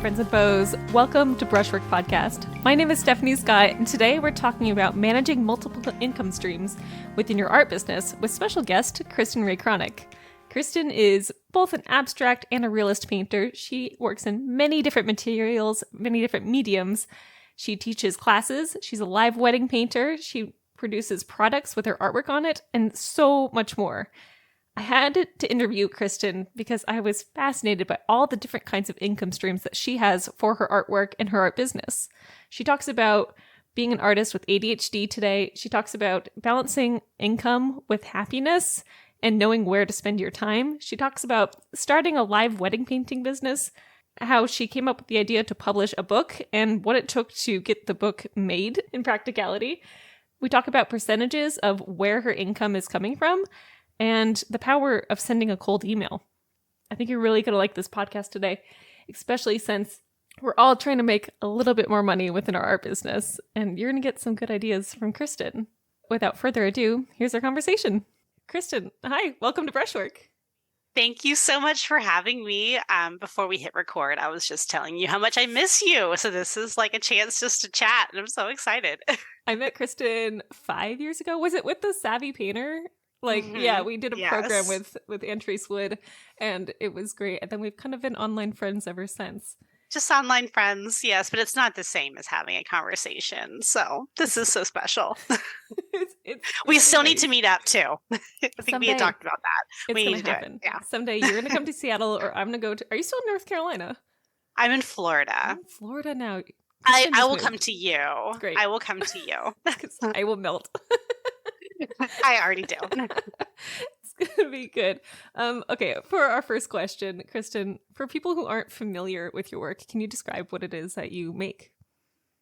friends and foes. Welcome to Brushwork Podcast. My name is Stephanie Scott, and today we're talking about managing multiple income streams within your art business with special guest Kristin Rae Cronic. Kristin is both an abstract and a realist painter. She works in many different materials, many different mediums. She teaches classes. She's a live wedding painter. She produces products with her artwork on it, and so much more. I had to interview Kristin because I was fascinated by all the different kinds of income streams that she has for her artwork and her art business. She talks about being an artist with ADHD today. She talks about balancing income with happiness and knowing where to spend your time. She talks about starting a live wedding painting business, how she came up with the idea to publish a book and what it took to get the book made in practicality. We talk about percentages of where her income is coming from and the power of sending a cold email. I think you're really going to like this podcast today, especially since we're all trying to make a little bit more money within our art business, and you're going to get some good ideas from Kristin. Without further ado, here's our conversation. Kristin, hi, welcome to Brushwork. Thank you so much for having me. Before we hit record, I was just telling you how much I miss you. So this is like a chance just to chat, and I'm so excited. I met Kristin 5 years ago. Was it with the Savvy Painter? Yeah, we did a program with Ann Trace Wood, and it was great. And then we've kind of been online friends ever since. Just online friends, yes, but it's not the same as having a conversation. So this is so special. We still need to meet up too. I think we had talked about that. We need to happen. Yeah. Someday you're going to come to Seattle, or I'm going to go to. Are you still in North Carolina? I'm in Florida. I'm in Florida now. I will come to you. Great. I will come to you. I will melt. I already do. It's going to be good. Okay, for our first question, Kristin, for people who aren't familiar with your work, can you describe what it is that you make?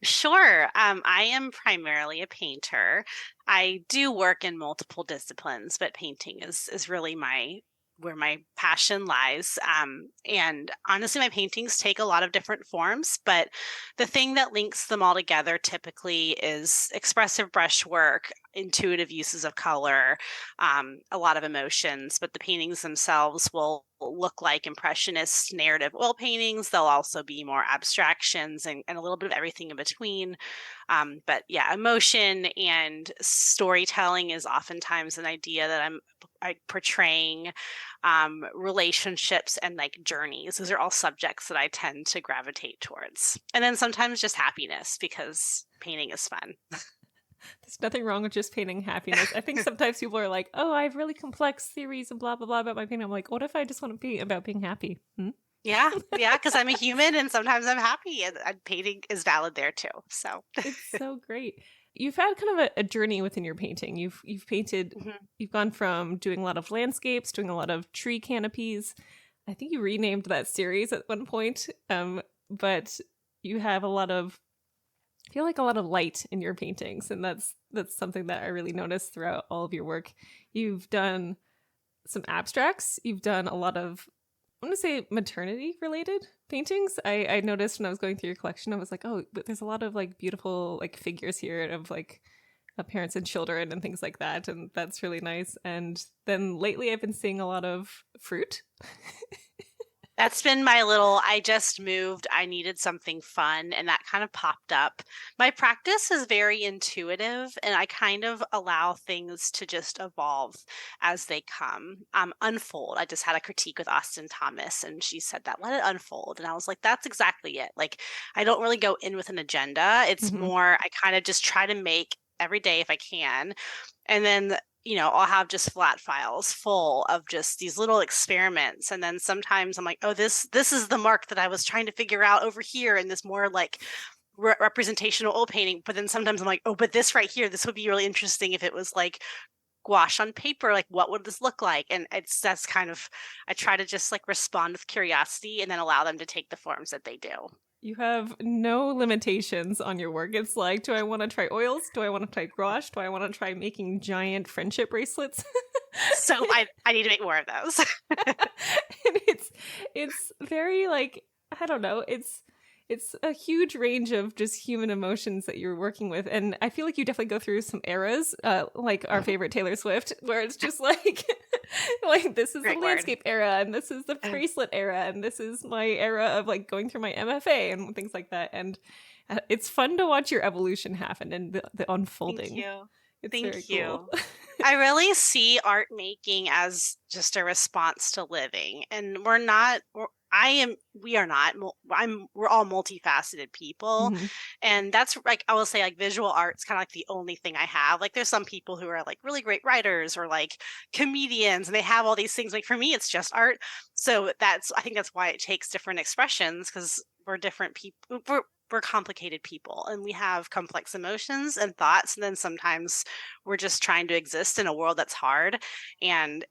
Sure. I am primarily a painter. I do work in multiple disciplines, but painting is really where my passion lies. And honestly, my paintings take a lot of different forms, but the thing that links them all together typically is expressive brushwork, intuitive uses of color, a lot of emotions, but the paintings themselves will look like impressionist narrative oil paintings. They'll also be more abstractions and a little bit of everything in between. But yeah, emotion and storytelling is oftentimes an idea that I'm portraying, relationships and like journeys. Those are all subjects that I tend to gravitate towards. And then sometimes just happiness, because painting is fun. There's nothing wrong with just painting happiness. I think sometimes people are like, oh, I have really complex theories and blah, blah, blah about my painting. I'm like, what if I just want to paint about being happy? Yeah, because I'm a human and sometimes I'm happy, and painting is valid there too. So it's so great. You've had kind of a journey within your painting. You've painted, You've gone from doing a lot of landscapes, doing a lot of tree canopies. I think you renamed that series at one point, but you have I feel like a lot of light in your paintings, and that's something that I really noticed throughout all of your work. You've done some abstracts. You've done a lot of, I want to say, maternity-related paintings. I noticed when I was going through your collection, I was like, oh, but there's a lot of like beautiful like figures here of like parents and children and things like that, and that's really nice. And then lately I've been seeing a lot of fruit. That's been my I just moved, I needed something fun, and that kind of popped up. My practice is very intuitive, and I kind of allow things to just evolve as they come, unfold. I just had a critique with Austin Thomas, and she said that, let it unfold. And I was like, that's exactly it. Like, I don't really go in with an agenda. It's more, I kind of just try to make every day if I can. And then I'll have just flat files full of just these little experiments. And then sometimes I'm like, oh, this is the mark that I was trying to figure out over here in this more like representational oil painting. But then sometimes I'm like, oh, but this right here, this would be really interesting if it was like gouache on paper. Like, what would this look like? And that's kind of, I try to just like respond with curiosity and then allow them to take the forms that they do. You have no limitations on your work. It's like, do I want to try oils? Do I want to try gouache? Do I want to try making giant friendship bracelets? So I need to make more of those. And it's very like, I don't know, it's a huge range of just human emotions that you're working with. And I feel like you definitely go through some eras, like our favorite Taylor Swift, where it's just like Like, this is the Great word. landscape era, and this is the bracelet era, and this is my era of like going through my MFA and things like that. And it's fun to watch your evolution happen and the unfolding. Thank you. It's very Thank you. cool. I really see art making as just a response to living, and we're all multifaceted people. Mhm. And that's like, I will say, like, visual art's kind of like the only thing I have. Like, there's some people who are like really great writers or like comedians, and they have all these things. Like, for me, it's just art. So I think that's why it takes different expressions, because we're different people. We're complicated people, and we have complex emotions and thoughts. And then sometimes we're just trying to exist in a world that's hard. And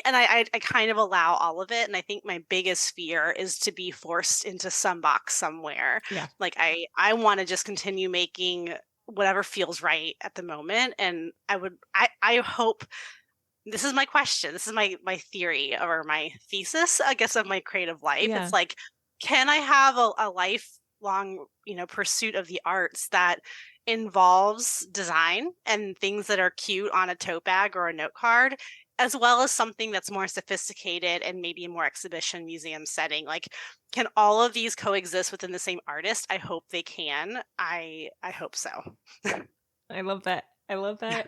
I kind of allow all of it. And I think my biggest fear is to be forced into some box somewhere. Yeah. Like, I want to just continue making whatever feels right at the moment. And I hope, this is my question. This is my theory, or my thesis, I guess, of my creative life. Yeah. It's like, can I have a lifelong, pursuit of the arts that involves design and things that are cute on a tote bag or a note card, as well as something that's more sophisticated and maybe a more exhibition museum setting? Like, can all of these coexist within the same artist? I hope they can. I hope so. I love that.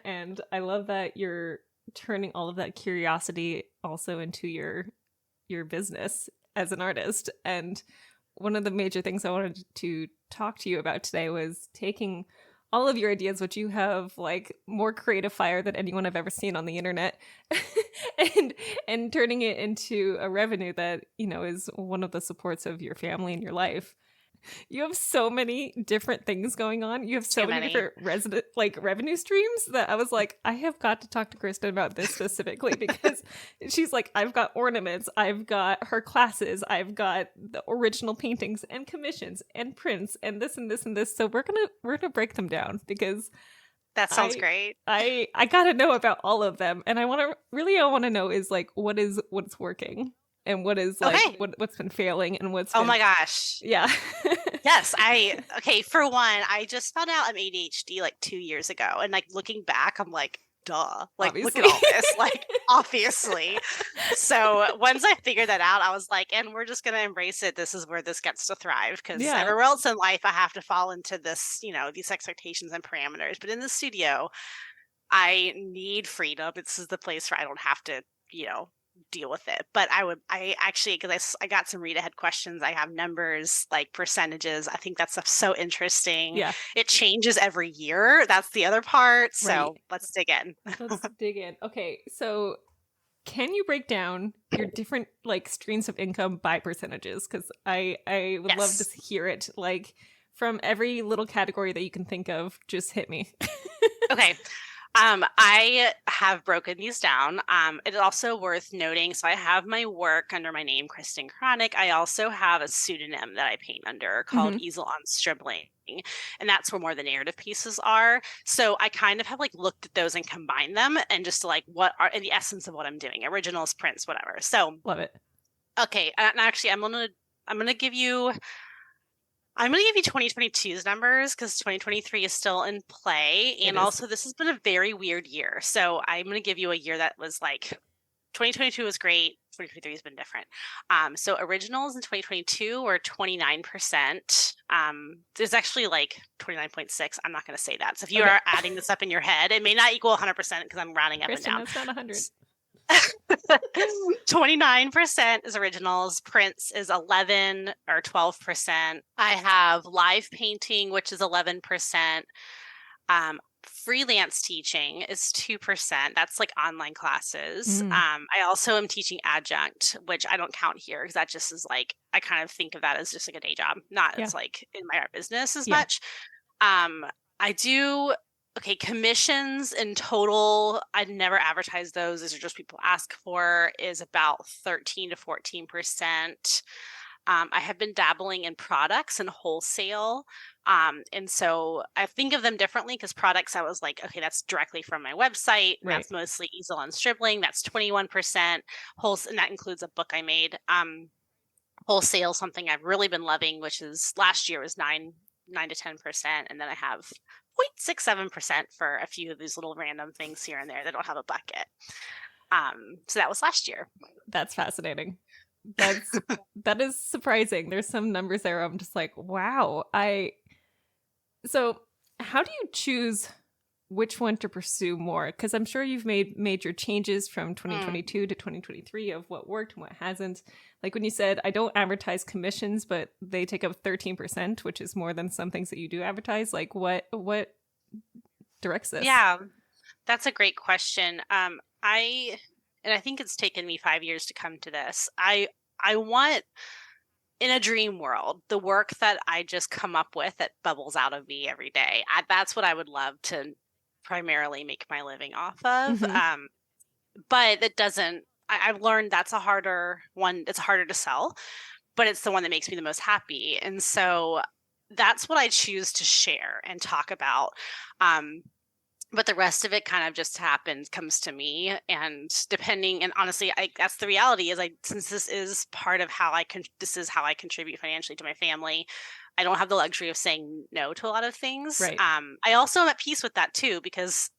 And I love that you're turning all of that curiosity also into your business as an artist. And one of the major things I wanted to talk to you about today was taking all of your ideas, which you have like more creative fire than anyone I've ever seen on the internet, and turning it into a revenue that, is one of the supports of your family and your life. You have so many different things going on. You have so many different revenue streams that I was like, I have got to talk to Kristin about this specifically, because she's like, I've got ornaments, I've got her classes, I've got the original paintings and commissions and prints and this and this and this. So we're gonna break them down, because that sounds great. I gotta know about all of them, and I want to know is like what's working. And what is like what's been failing and what's oh my gosh. Yeah. Yes, for one, I just found out I'm ADHD like 2 years ago, and like looking back, I'm like, duh, like obviously. Look at all this, like obviously. So once I figured that out, I was like, and we're just gonna embrace it. This is where this gets to thrive, because everywhere else in life, I have to fall into this, these expectations and parameters. But in the studio, I need freedom. This is the place where I don't have to, deal with it. But I actually, because I got some read ahead questions, I have numbers, like percentages. I think that stuff's so interesting. Yeah, it changes every year. That's the other part. So let's dig in. Okay, so can you break down your different like streams of income by percentages? Because I would love to hear it, like from every little category that you can think of. Just hit me. Okay. I have broken these down. It is also worth noting, so I have my work under my name, Kristin Cronic. I also have a pseudonym that I paint under called Easel on Stribling, and that's where more of the narrative pieces are. So I kind of have like looked at those and combined them, and just like what are in the essence of what I'm doing, originals, prints, whatever. So love it. Okay, and actually, I'm gonna give you 2022's numbers, because 2023 is still in play. And also, this has been a very weird year. So I'm going to give you a year that was like, 2022 was great. 2023 has been different. So originals in 2022 were 29%. There's actually like 29.6. I'm not going to say that. So if you are adding this up in your head, it may not equal 100%, because I'm rounding up and down. That's not 100. 29% is originals. Prints is 11 or 12%. I have live painting, which is 11%. Freelance teaching is 2%. That's like online classes. I also am teaching adjunct, which I don't count here, because that just is like, I kind of think of that as just like a day job, not as like in my art business as much. I do commissions in total, I'd never advertise those. These are just people ask for, is about 13 to 14%. I have been dabbling in products and wholesale. And so I think of them differently, because products, I was like, okay, that's directly from my website. Right. That's mostly Easel on Stribling. That's 21%. Wholesale, and that includes a book I made. Wholesale, something I've really been loving, which is last year was 9 to 10%. And then I have 0.67% for a few of these little random things here and there that don't have a bucket. So that was last year. That's fascinating. That is surprising. There's some numbers there I'm just like, wow. So how do you choose which one to pursue more? Because I'm sure you've made major changes from 2022 to 2023 of what worked and what hasn't. Like when you said, I don't advertise commissions, but they take up 13%, which is more than some things that you do advertise. Like what directs this? Yeah, that's a great question. I think it's taken me 5 years to come to this. I want, in a dream world, the work that I just come up with that bubbles out of me every day. That's what I would love to primarily make my living off of. Mm-hmm. But it doesn't. I've learned that's a harder one. It's harder to sell, but it's the one that makes me the most happy. And so that's what I choose to share and talk about. But the rest of it kind of just comes to me. And depending, and honestly, that's the reality is since this is part of how this is how I contribute financially to my family. I don't have the luxury of saying no to a lot of things. Right. I also am at peace with that too, because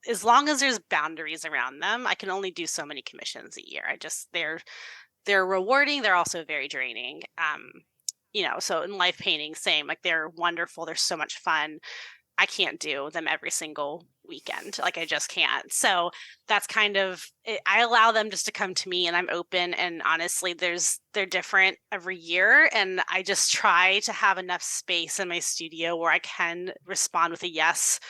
as long as there's boundaries around them, I can only do so many commissions a year. They're rewarding. They're also very draining. So in life painting, same, like they're wonderful. They're so much fun. I can't do them every single weekend. Like I just can't. So that's kind of it. I allow them just to come to me and I'm open. And honestly, they're different every year. And I just try to have enough space in my studio where I can respond with a yes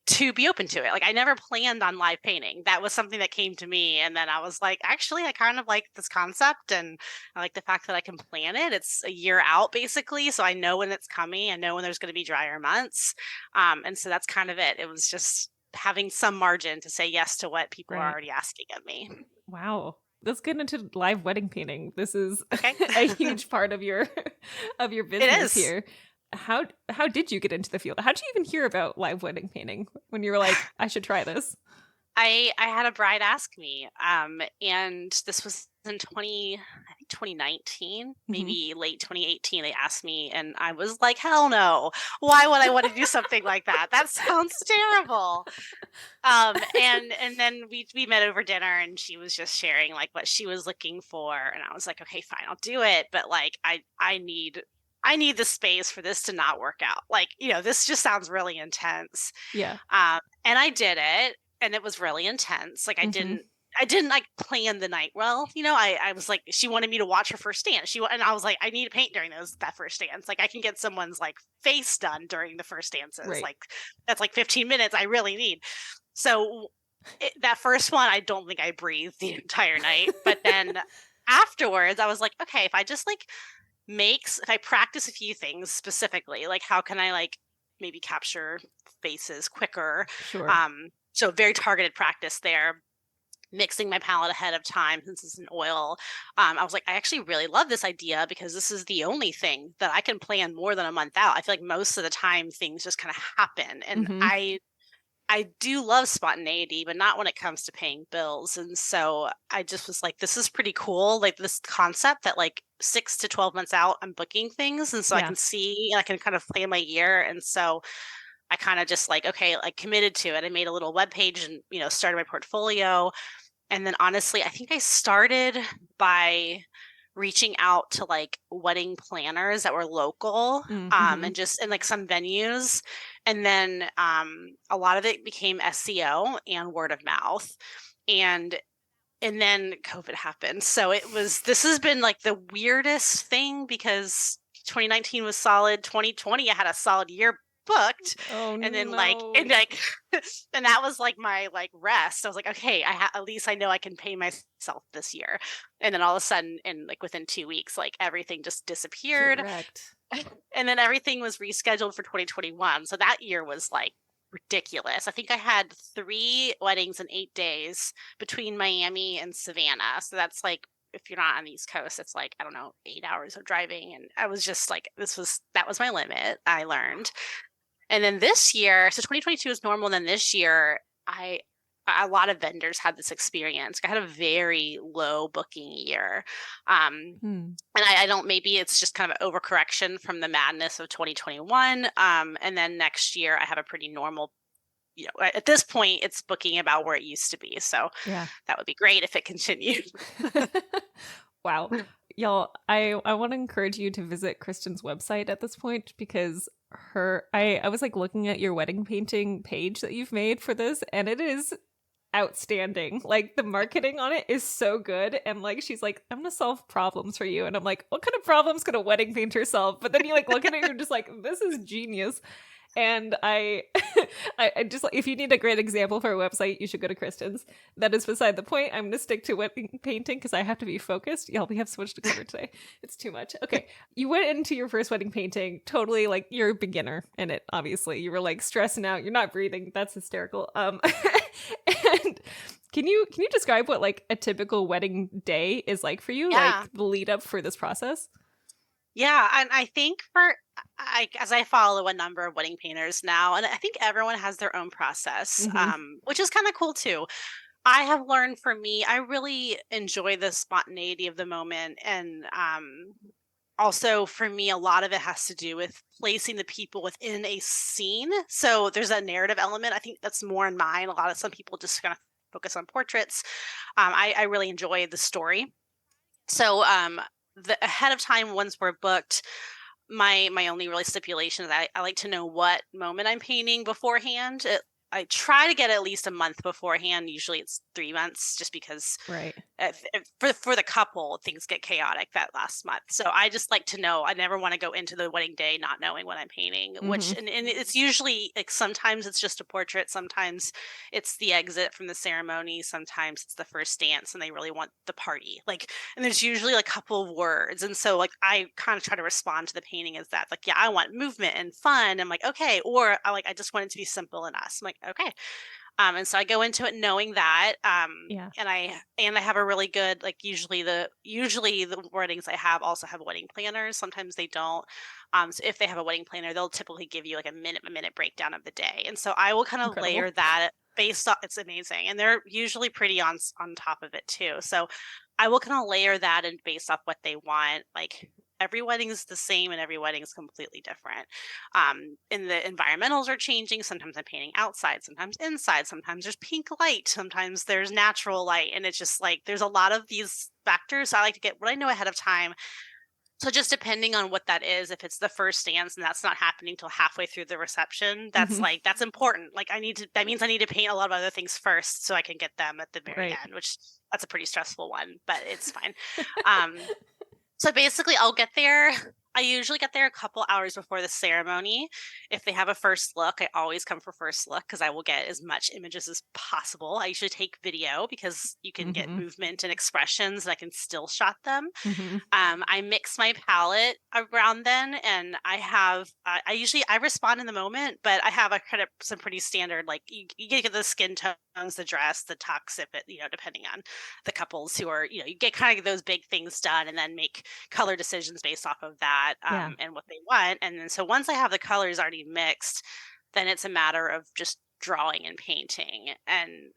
to be open to it. Like I never planned on live painting. That was something that came to me. And then I was like, actually, I kind of like this concept. And I like the fact that I can plan it. It's a year out basically. So I know when it's coming. I know when there's going to be drier months. And so that's kind of it. It was just having some margin to say yes to what people are already asking of me. Wow. Let's get into live wedding painting. This is okay. a huge part of your business here. How did you get into the field? How did you even hear about live wedding painting when you were like, I should try this? I had a bride ask me, and this was in 2019, maybe late 2018. They asked me, and I was like, hell no. Why would I want to do something like that? That sounds terrible. And then we met over dinner, and she was just sharing like what she was looking for, and I was like, okay, fine, I'll do it, but like I need the space for this to not work out. Like, this just sounds really intense. Yeah. And I did it, and it was really intense. Like I didn't like plan the night well. I was like, she wanted me to watch her first dance. And I was like, I need to paint during that first dance. Like I can get someone's like face done during the first dances. Right. Like that's like 15 minutes I really need. So that first one, I don't think I breathed the entire night. But then afterwards I was like, okay, if I just like if I practice a few things specifically, like how can I like maybe capture faces quicker? Sure. So very targeted practice there. Mixing my palette ahead of time since it's an oil. I was like, I actually really love this idea because this is the only thing that I can plan more than a month out. I feel like most of the time things just kind of happen. And I do love spontaneity, but not when it comes to paying bills. And so I just was like, this is pretty cool. Like this concept that like 6 to 12 months out, I'm booking things. And so I can see, I can kind of plan my year. And so I kind of just like, okay, like committed to it. I made a little webpage and, started my portfolio. And then honestly, I think I started by reaching out to like wedding planners that were local, and just in like some venues. And then a lot of it became SEO and word of mouth. And then COVID happened. So this has been like the weirdest thing because 2019 was solid. 2020, I had a solid year booked. And then and that was like my like rest. I was like, okay, at least I know I can pay myself this year. And then all of a sudden, within 2 weeks, like everything just disappeared. Correct. And then everything was rescheduled for 2021. So that year was like ridiculous. I think I had 3 weddings in 8 days between Miami and Savannah. So that's like, if you're not on the East Coast, it's like, I don't know, 8 hours of driving. And I was just like, that was my limit, I learned. And then this year, so 2022 is normal. And then this year, a lot of vendors had this experience. I had a very low booking year. And I don't, maybe it's just kind of an overcorrection from the madness of 2021. And then next year I have a pretty normal at this point it's booking about where it used to be. So Yeah. that would be great if it continued. Wow. Y'all, I want to encourage you to visit Kristin's website at this point, because I was like looking at your wedding painting page that you've made for this, and it is outstanding. Like, the marketing on it is so good, and like she's like, I'm gonna solve problems for you, and I'm like, what kind of problems could a wedding painter solve? But then you like look at it and you're just like, this is genius. And I just, if you need a great example for a website, you should go to Kristin's. That is beside the point. I'm going to stick to wedding painting because I have to be focused. Y'all, we have so much to cover today. It's too much. Okay. You went into your first wedding painting totally like you're a beginner in it, obviously. You were like stressing out. You're not breathing. That's hysterical. And can you describe what like a typical wedding day is like for you? Yeah. Like the lead up for this process? Yeah, and I think as I follow a number of wedding painters now, and I think everyone has their own process, which is kind of cool too. I have learned, for me, I really enjoy the spontaneity of the moment, and also for me, a lot of it has to do with placing the people within a scene. So there's a narrative element. I think that's more in mine. Some people just kind of focus on portraits. I really enjoy the story. So ahead of time, once we're booked, my only really stipulation is I like to know what moment I'm painting beforehand. I try to get at least a month beforehand. Usually it's 3 months, just because Right. For the couple, things get chaotic that last month. So I just like to know. I never want to go into the wedding day not knowing what I'm painting, which, and it's usually like, sometimes it's just a portrait, sometimes it's the exit from the ceremony, sometimes it's the first dance and they really want the party. Like, and there's usually like a couple of words. And so like I kind of try to respond to the painting as that, like, yeah, I want movement and fun. I'm like, okay. Or I just want it to be simple and us. I'm like, okay. And so I go into it knowing that, Yeah. and I have a really good, like, usually the weddings I have also have wedding planners. Sometimes they don't. So if they have a wedding planner, they'll typically give you like a minute breakdown of the day. And so I will kind of Incredible. layer that based on, it's amazing. And they're usually pretty on top of it too. So I will kind of layer that and based off what they want. Like, every wedding is the same and every wedding is completely different. And the environmentals are changing. Sometimes I'm painting outside, sometimes inside, sometimes there's pink light, sometimes there's natural light. And it's just like, there's a lot of these factors. So I like to get what I know ahead of time. So just depending on what that is, if it's the first dance and that's not happening till halfway through the reception, that's like, that's important. Like, that means I need to paint a lot of other things first so I can get them at the very end, which that's a pretty stressful one, but it's fine. So basically I'll get there. I usually get there a couple hours before the ceremony. If they have a first look, I always come for first look because I will get as much images as possible. I usually take video because you can get movement and expressions and I can still shot them. I mix my palette around then, and I have, I respond in the moment, but I have some pretty standard, like you get the skin tones, the dress, the tux, if it, depending on the couples who are, you get kind of those big things done and then make color decisions based off of that. And what they want. And then so once I have the colors already mixed, then it's a matter of just drawing and painting. And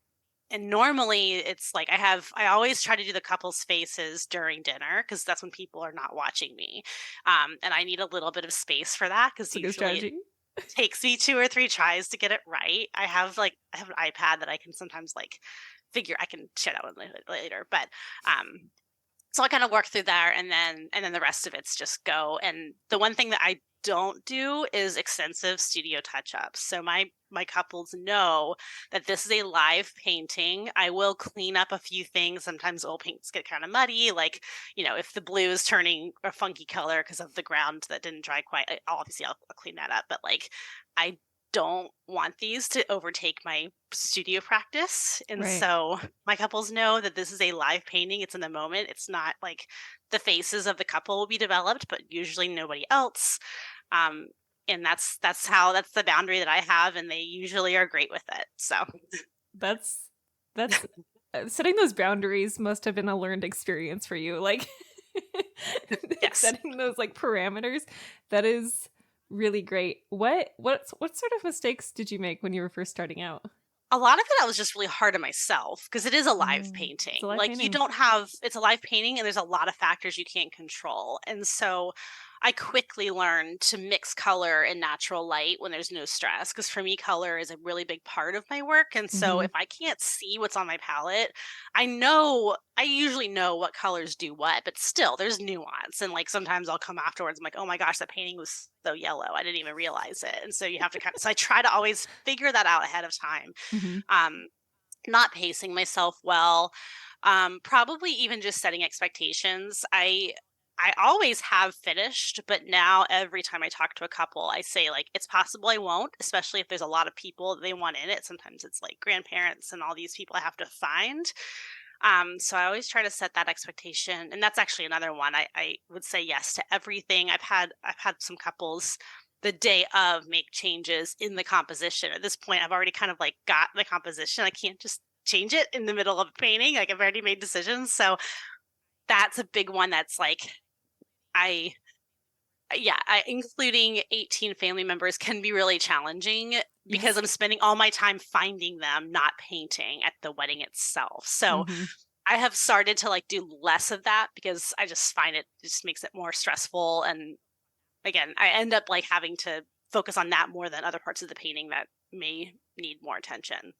normally it's like I always try to do the couple's faces during dinner because that's when people are not watching me. And I need a little bit of space for that because usually it takes me 2 or 3 tries to get it right. I have an iPad that I can sometimes I can share that one later. But so I kind of work through there, and then the rest of it's just go. And the one thing that I don't do is extensive studio touch-ups. So my couples know that this is a live painting. I will clean up a few things. Sometimes oil paints get kind of muddy, like, if the blue is turning a funky color because of the ground that didn't dry quite, I'll clean that up. But I don't want these to overtake my studio practice. And so my couples know that this is a live painting. It's in the moment. It's not like the faces of the couple will be developed, but usually nobody else. And that's the boundary that I have, and they usually are great with it. So that's setting those boundaries must have been a learned experience for you. Like setting those parameters. That is really great. What sort of mistakes did you make when you were first starting out? A lot of it I was just really hard on myself because it is a live painting. It's a live painting and there's a lot of factors you can't control. And so I quickly learned to mix color and natural light when there's no stress. Because for me, color is a really big part of my work. And so Mm-hmm. if I can't see what's on my palette, I usually know what colors do what, but still there's nuance. And like sometimes I'll come afterwards, I'm like, oh my gosh, that painting was so yellow. I didn't even realize it. And so you have to so I try to always figure that out ahead of time. Mm-hmm. Um, Not pacing myself well, probably even just setting expectations. I always have finished, but now every time I talk to a couple, I say like it's possible I won't, especially if there's a lot of people that they want in it. Sometimes it's like grandparents and all these people I have to find. So I always try to set that expectation, and that's actually another one. I would say yes to everything. I've had some couples the day of make changes in the composition. At this point, I've already kind of like got the composition. I can't just change it in the middle of a painting. Like I've already made decisions. So that's a big one that's like I including 18 family members can be really challenging because Yes. I'm spending all my time finding them, not painting at the wedding itself. So Mm-hmm. I have started to like do less of that because I just find it just makes it more stressful. And again, I end up like having to focus on that more than other parts of the painting that may need more attention.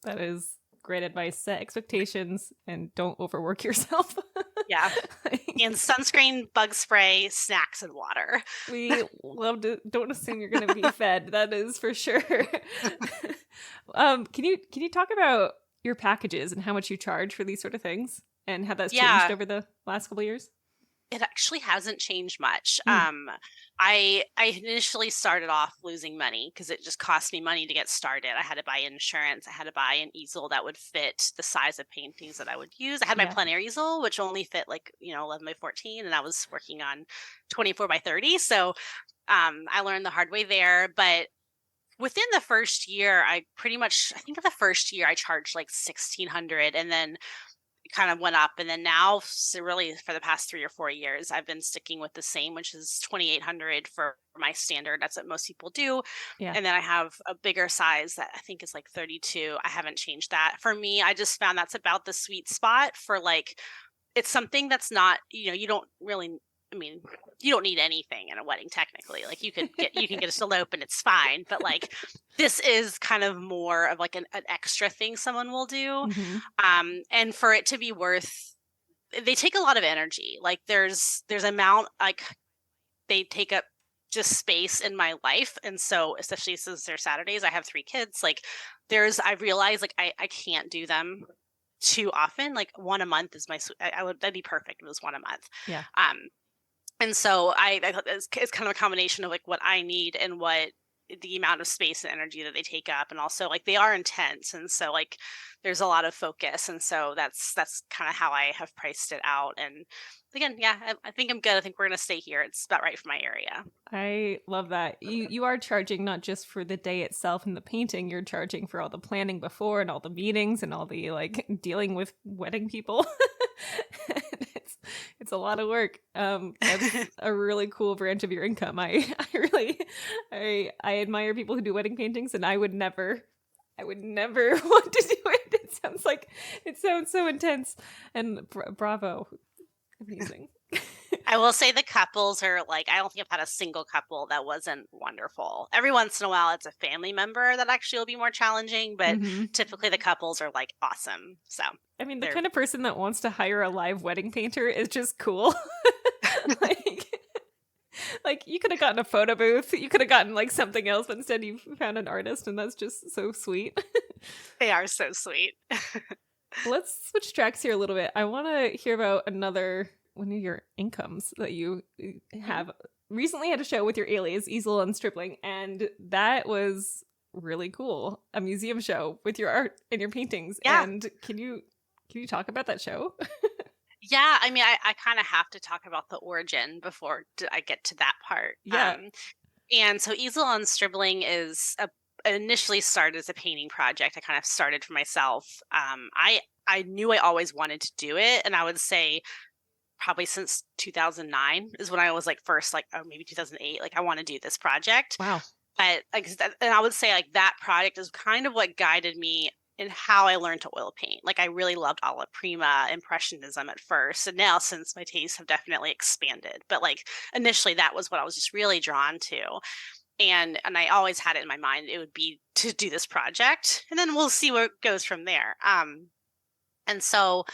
That is great advice. Set expectations and don't overwork yourself. Yeah. And sunscreen, bug spray, snacks, and water. We love to don't assume you're going to be fed. That is for sure. Can you talk about your packages and how much you charge for these sort of things and how that's changed Yeah, over the last couple of years? it actually hasn't changed much. Mm. I initially started off losing money because it just cost me money to get started. I had to buy insurance. I had to buy an easel that would fit the size of paintings that I would use. I had my Yeah. plein air easel, which only fit like 11 by 14, and I was working on 24 by 30. So I learned the hard way there. But within the first year, I think of the first year I charged like 1,600, and then kind of went up, and then now so really for the past 3 or 4 years I've been sticking with the same, which is 2,800 for my standard. That's what most people do. Yeah. And then I have a bigger size that I think is like 32. I haven't changed that. For me, I just found that's about the sweet spot for like it's something that's not, you don't really, I mean, you don't need anything in a wedding technically. Like you can get a elope and it's fine, but like this is kind of more of like an extra thing someone will do. Mm-hmm. And for it to be worth, they take a lot of energy. Like there's amount, like they take up just space in my life. And so, especially since they're Saturdays, I have 3 kids. Like I realize like I can't do them too often. Like one a month is that'd be perfect if it was one a month. Yeah. And so I thought it's kind of a combination of like what I need and what the amount of space and energy that they take up, and also like they are intense, and so like there's a lot of focus, and so that's kind of how I have priced it out. And again, yeah, I think I'm good. I think we're gonna stay here. It's about right for my area. I love that. You are charging not just for the day itself and the painting, you're charging for all the planning before and all the meetings and all the like dealing with wedding people. It's a lot of work. That's a really cool branch of your income. I really I admire people who do wedding paintings, and I would never want to do it. It sounds so intense, and bravo. Amazing. I will say the couples are like, I don't think I've had a single couple that wasn't wonderful. Every once in a while, it's a family member that actually will be more challenging, but Mhm. typically the couples are like awesome. So I mean, the they're kind of person that wants to hire a live wedding painter is just cool. like, like you could have gotten a photo booth, you could have gotten like something else, but instead you found an artist, and that's just so sweet. they are so sweet. Let's switch tracks here a little bit. I want to hear about another one of your incomes that you have recently had a show with your alias, Easel and Stripling, and that was really cool. A museum show with your art and your paintings. Yeah. And can you talk about that show? Yeah, I mean, I kind of have to talk about the origin before I get to that part. Yeah. And so Easel on Scribbling initially started as a painting project. I kind of started for myself. I knew I always wanted to do it, and I would say probably since 2009 is when I was like first like, oh, maybe 2008, like I want to do this project. Wow. But like, and I would say like that project is kind of what guided me in how I learned to oil paint. Like I really loved alla prima impressionism at first, and now since my tastes have definitely expanded, but like initially that was what I was just really drawn to. And I always had it in my mind it would be to do this project, and then we'll see where it goes from there. And so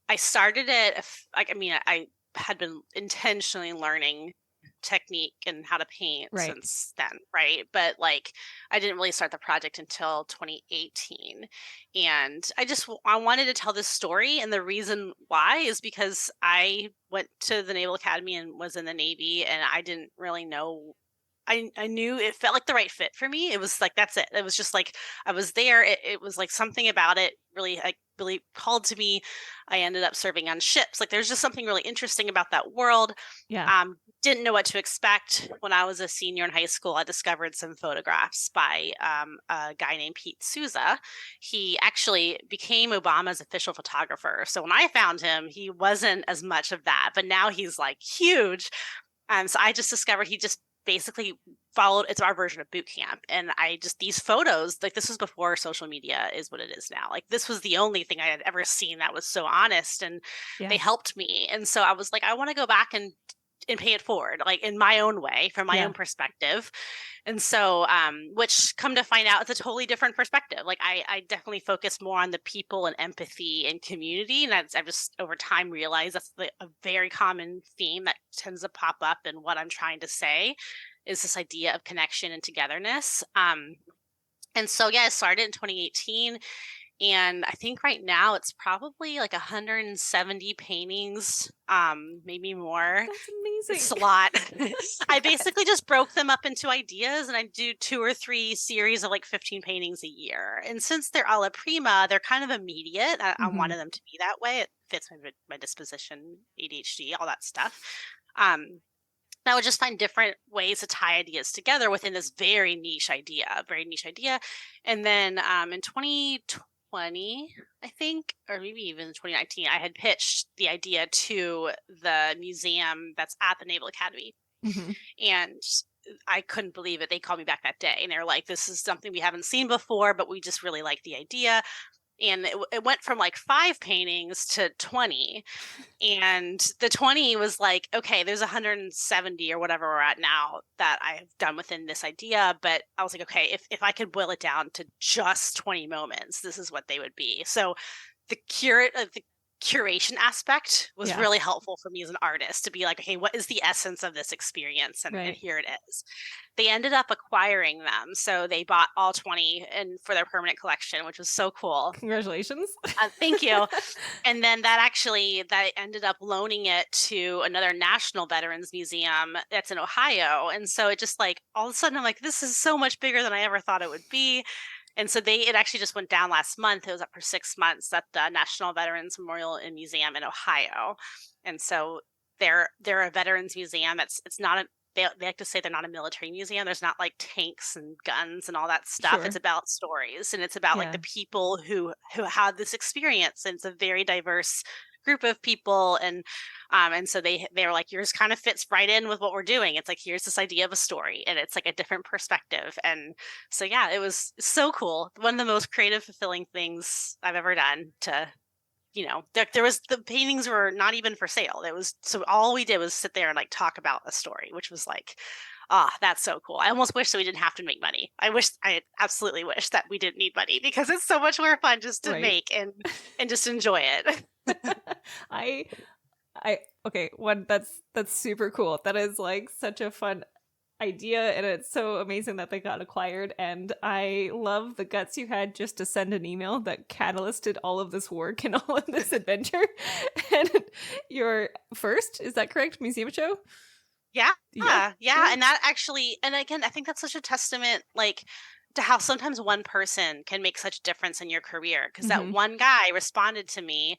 I started it. Like, I mean, I had been intentionally learning technique and how to paint Right. since then, right? But like, I didn't really start the project until 2018, and I wanted to tell this story, and the reason why is because I went to the Naval Academy and was in the Navy, and I didn't really know. I knew it felt like the right fit for me. It was like, that's it. It was just like, I was there. It was like something about it really, like, really called to me. I ended up serving on ships. Like, there's just something really interesting about that world. Yeah. Didn't know what to expect. When I was a senior in high school, I discovered some photographs by a guy named Pete Souza. He actually became Obama's official photographer. So when I found him, he wasn't as much of that, but now he's like huge. So I just discovered he just basically followed, it's our version of boot camp. And I just, these photos, like, this was before social media is what it is now. Like, this was the only thing I had ever seen that was so honest, and they helped me. And so I was like, I want to go back and pay it forward, like in my own way, from my own perspective. And so, which come to find out, it's a totally different perspective. Like I definitely focus more on the people and empathy and community. And I've just over time realized that's a very common theme that tends to pop up in what I'm trying to say, is this idea of connection and togetherness. And so, yeah, I started in 2018. And I think right now it's probably like 170 paintings, maybe more. That's amazing. It's a lot. I basically just broke them up into ideas, and I do 2 or 3 series of like 15 paintings a year. And since they're alla prima, they're kind of immediate. I wanted them to be that way. It fits my disposition, ADHD, all that stuff. I would just find different ways to tie ideas together within this very niche idea. And then in 2020, I think, or maybe even 2019, I had pitched the idea to the museum that's at the Naval Academy. And I couldn't believe it. They called me back that day, and they're like, this is something we haven't seen before, but we just really like the idea. And it went from like 5 paintings to 20. And the 20 was like, okay, there's 170 or whatever we're at now that I've done within this idea. But I was like, okay, if I could boil it down to just 20 moments, this is what they would be. So the curation aspect was really helpful for me as an artist, to be like, okay, what is the essence of this experience? And here it is. They ended up acquiring them. So they bought all 20 and for their permanent collection, which was so cool. Congratulations. Thank you. And then that ended up loaning it to another national veterans museum that's in Ohio. And so it just like, all of a sudden I'm like, this is so much bigger than I ever thought it would be. And so it actually just went down last month. It was up for 6 months at the National Veterans Memorial and Museum in Ohio. And so they're a veterans museum. It's not a, they like to say they're not a military museum. There's not like tanks and guns and all that stuff. It's about stories, and it's about like the people who had this experience. And it's a very diverse group of people, and so they were like, yours kind of fits right in with what we're doing. It's like, here's this idea of a story, and it's like a different perspective. And so yeah, it was so cool. One of the most creative, fulfilling things I've ever done. To the paintings were not even for sale. So all we did was sit there and like talk about a story, which was like, that's so cool. I almost wish that we didn't have to make money. I absolutely wish that we didn't need money, because it's so much more fun just to make and just enjoy it. That's super cool. That is like such a fun idea, and it's so amazing that they got acquired. And I love the guts you had just to send an email that catalysted all of this work and all of this adventure. And your first, is that correct, museum show? Yeah. And that actually, and again, I think that's such a testament, like, to how sometimes one person can make such difference in your career. Because that one guy responded to me.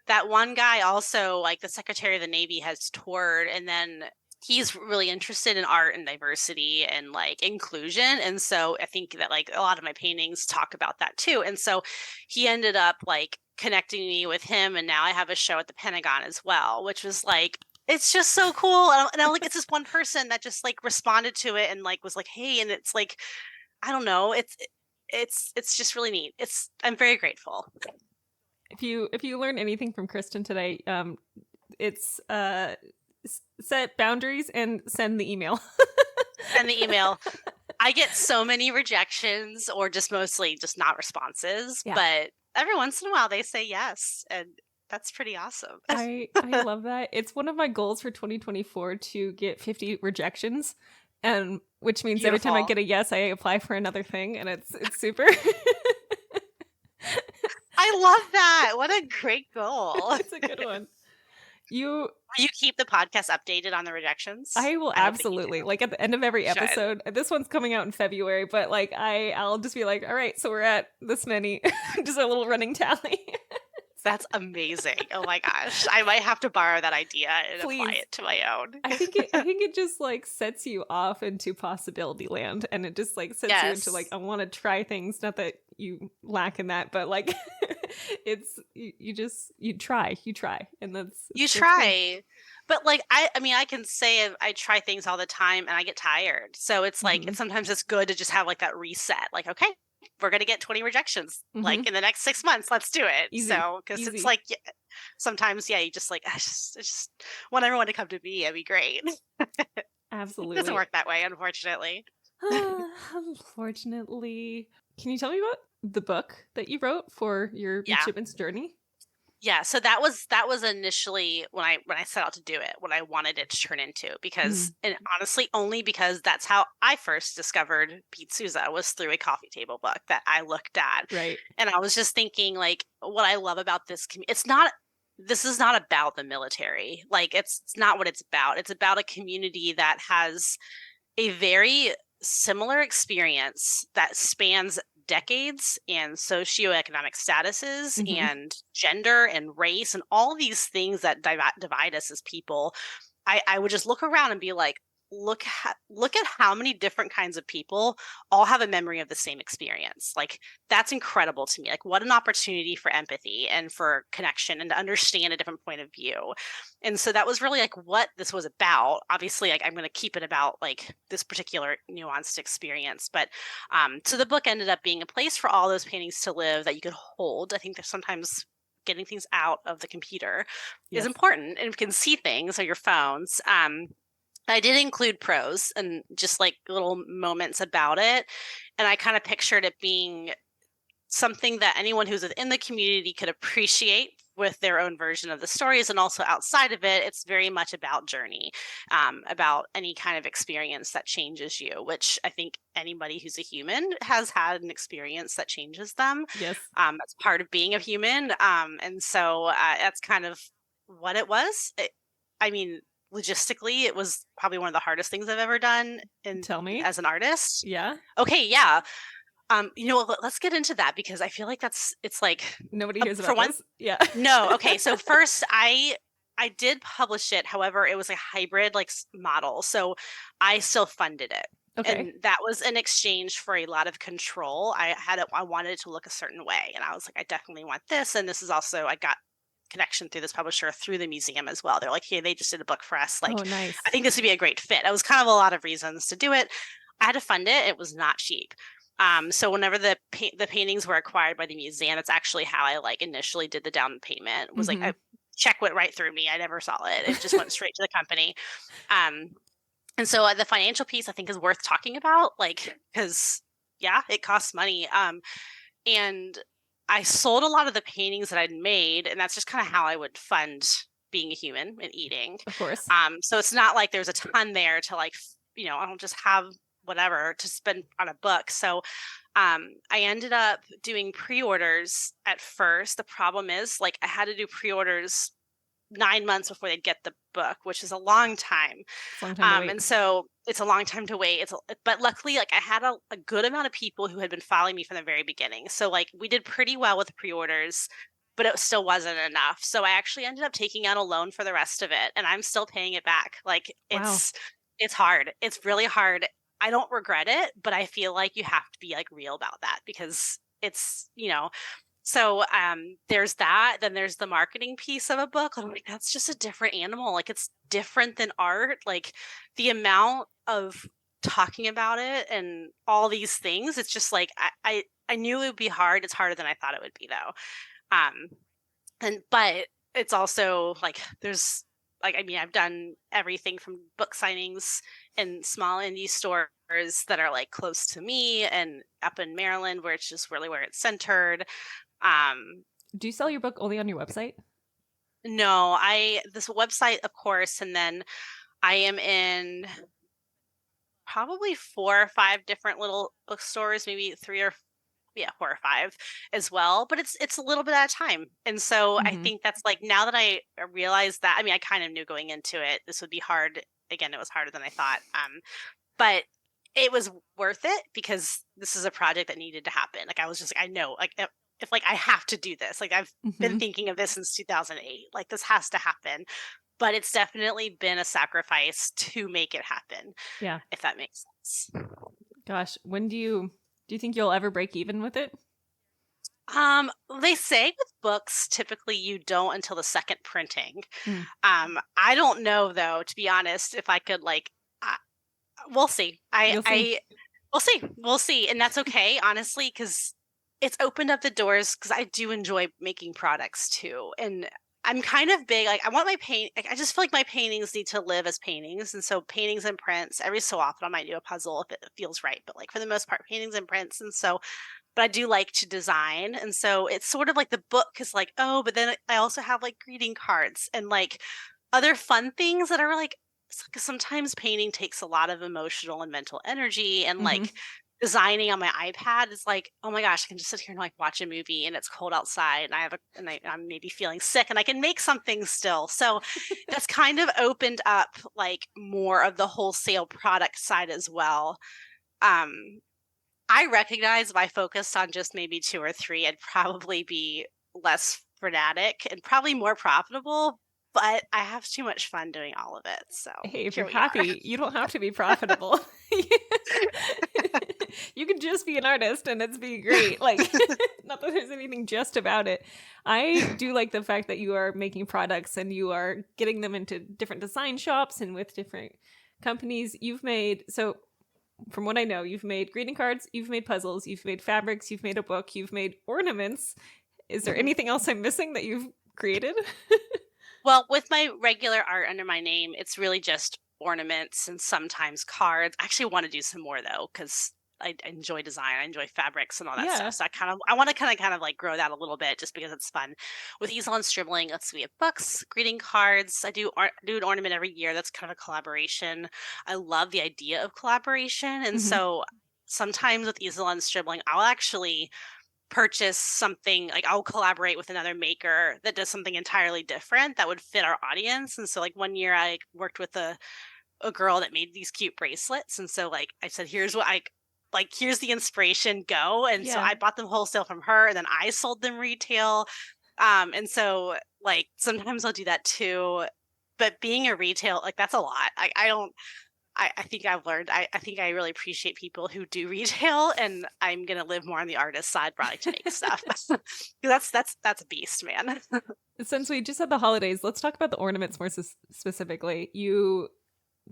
That one guy also, like, the Secretary of the Navy has toured, and then he's really interested in art and diversity and like inclusion. And so I think that like a lot of my paintings talk about that too. And so he ended up like connecting me with him, and now I have a show at the Pentagon as well, which was like, it's just so cool. And I'm like, it's this one person that just like responded to it and like was like, hey, and it's like, I don't know, it's just really neat. I'm very grateful. If you learn anything from Kristin today, it's set boundaries and send the email. Send the email. I get so many rejections or just mostly just not responses, but every once in a while they say yes, and that's pretty awesome. I love that. It's one of my goals for 2024 to get 50 rejections, and which means every time I get a yes, I apply for another thing, and it's super. I love that. What a great goal. It's a good one. Will you keep the podcast updated on the rejections? I will absolutely. Like at the end of every episode, this one's coming out in February, but like I'll just be like, all right, so we're at this many, just a little running tally. That's amazing. Oh my gosh. I might have to borrow that idea and apply it to my own. I think it just like sets you off into possibility land, and it just like sets you into like, I want to try things. Not that you lack in that, but like it's you try, and that's try. But like I mean I can say I try things all the time and I get tired. So it's like sometimes it's good to just have like that reset. Like, okay, we're going to get 20 rejections like in the next 6 months. Let's do it. Easy. So, because it's like, sometimes, you just like, I just want everyone to come to me. It'd be great. Absolutely. It doesn't work that way, unfortunately. Unfortunately. Can you tell me about the book that you wrote for your midshipman's journey? Yeah, so that was initially when I set out to do it, what I wanted it to turn into, because and honestly only because that's how I first discovered Pete Souza, was through a coffee table book that I looked at. Right. And I was just thinking, like, what I love about this this is not about the military. Like, it's not what it's about. It's about a community that has a very similar experience that spans decades and socioeconomic statuses and gender and race and all these things that divide us as people. I would just look around and be like, look at how many different kinds of people all have a memory of the same experience. Like, that's incredible to me. Like, what an opportunity for empathy and for connection and to understand a different point of view. And so that was really like what this was about. Obviously, like, I'm going to keep it about like this particular nuanced experience. But so the book ended up being a place for all those paintings to live that you could hold. I think there's sometimes getting things out of the computer is important, and you can see things on your phones. I did include prose and just like little moments about it. And I kind of pictured it being something that anyone who's within the community could appreciate with their own version of the stories. And also outside of it, it's very much about journey, about any kind of experience that changes you, which I think anybody who's a human has had an experience that changes them. Yes. That's part of being a human. And so that's kind of what it was. I mean, logistically, it was probably one of the hardest things I've ever done. Tell me. As an artist. Yeah. Okay. Yeah. You know what? Let's get into that, because I feel like it's like nobody hears about this. Yeah. No. Okay. So first, I did publish it. However, it was a hybrid like model, so I still funded it. Okay. And that was in exchange for a lot of control. I wanted it to look a certain way, and I was like, I definitely want this. And this is also, I got connection through this publisher through the museum as well. They're like, hey, they just did a book for us. Like, nice. I think this would be a great fit. It was kind of a lot of reasons to do it. I had to fund it. It was not cheap. So whenever the paintings were acquired by the museum, that's actually how I like initially did the down payment. It was like a check went right through me. I never saw it. It just went straight to the company. And so the financial piece I think is worth talking about, like, because it costs money. And I sold a lot of the paintings that I'd made, and that's just kind of how I would fund being a human and eating. Of course. So it's not like there's a ton there to like, I don't just have whatever to spend on a book. So I ended up doing pre-orders at first. The problem is, like, I had to do pre-orders 9 months before they'd get the book, which is a long time. And so it's a long time to wait. But luckily, like, I had a good amount of people who had been following me from the very beginning. So like, we did pretty well with the pre-orders, but it still wasn't enough. So I actually ended up taking out a loan for the rest of it, and I'm still paying it back. Like, it's hard. It's really hard. I don't regret it, but I feel like you have to be like real about that, because it's, so there's that. Then there's the marketing piece of a book. I'm like, that's just a different animal. Like, it's different than art. Like, the amount of talking about it and all these things, it's just like, I knew it would be hard. It's harder than I thought it would be though. Um, but it's also like there's like I mean I've done everything from book signings in small indie stores that are like close to me and up in Maryland where it's just really where it's centered. Um, Do you sell your book only on your website? no, this website of course, and then I am in probably 4 or 5 different little bookstores, maybe 4 or 5 as well, but it's a little bit at a time. And so I Mm-hmm. think that's like now that I realize that, I mean, I kind of knew going into it this would be hard. Again, it was harder than I thought. But it was worth it because this is a project that needed to happen. Like I was just like, I know, like if like I have to do this. Like I've been Mm-hmm. thinking of this since 2008. Like this has to happen. But it's definitely been a sacrifice to make it happen, Yeah. if that makes sense. Gosh, when do you think you'll ever break even with it? They say with books, typically you don't until the second printing. Mm. I don't know though, to be honest, if I could like, uh, we'll see. You'll see. We'll see. And that's okay, honestly, because it's opened up the doors because I do enjoy making products too. And I'm kind of big, like I want my paint, like, I just feel like my paintings need to live as paintings. And so paintings and prints, every so often I might do a puzzle if it feels right. But like for the most part, paintings and prints. And so but I do like to design. And so it's sort of like the book is like, oh, but then I also have like greeting cards and like other fun things that are like, because sometimes painting takes a lot of emotional and mental energy. And Mm-hmm. like designing on my iPad is like, oh my gosh, I can just sit here and like watch a movie and it's cold outside and I'm maybe feeling sick and I can make something still. So that's kind of opened up like more of the wholesale product side as well. Um, I recognize if I focused on just maybe 2 or 3, I'd probably be less frenetic and probably more profitable, but I have too much fun doing all of it. So Hey, if you're here we are. happy, you don't have to be profitable. You can just be an artist and it's be great. Like, not that there's anything just about it. I do like the fact that you are making products and you are getting them into different design shops and with different companies. You've made, so from what I know, you've made greeting cards, you've made puzzles, you've made fabrics, you've made a book, you've made ornaments. Is there Mhm. anything else I'm missing that you've created? Well, with my regular art under my name, it's really just ornaments and sometimes cards. I actually want to do some more though, because I enjoy design. I enjoy fabrics and all that Yeah. stuff. So I want to kind of like grow that a little bit just because it's fun. With easel and scribbling, let's see, we have books, greeting cards. I do an ornament every year. That's kind of a collaboration. I love the idea of collaboration, and Mm-hmm. so sometimes with easel and scribbling, I'll actually purchase something like I'll collaborate with another maker that does something entirely different that would fit our audience. And so like one year I worked with a girl that made these cute bracelets. And so like I said, here's what I like, here's the inspiration, go. And so Yeah. I bought them wholesale from her and then I sold them retail. And so like sometimes I'll do that too. But being a retail, like that's a lot. I don't I think I've learned I think I really appreciate people who do retail and I'm gonna live more on the artist side probably to make stuff. 'Cause that's a beast, man. Since we just had the holidays, let's talk about the ornaments more specifically. You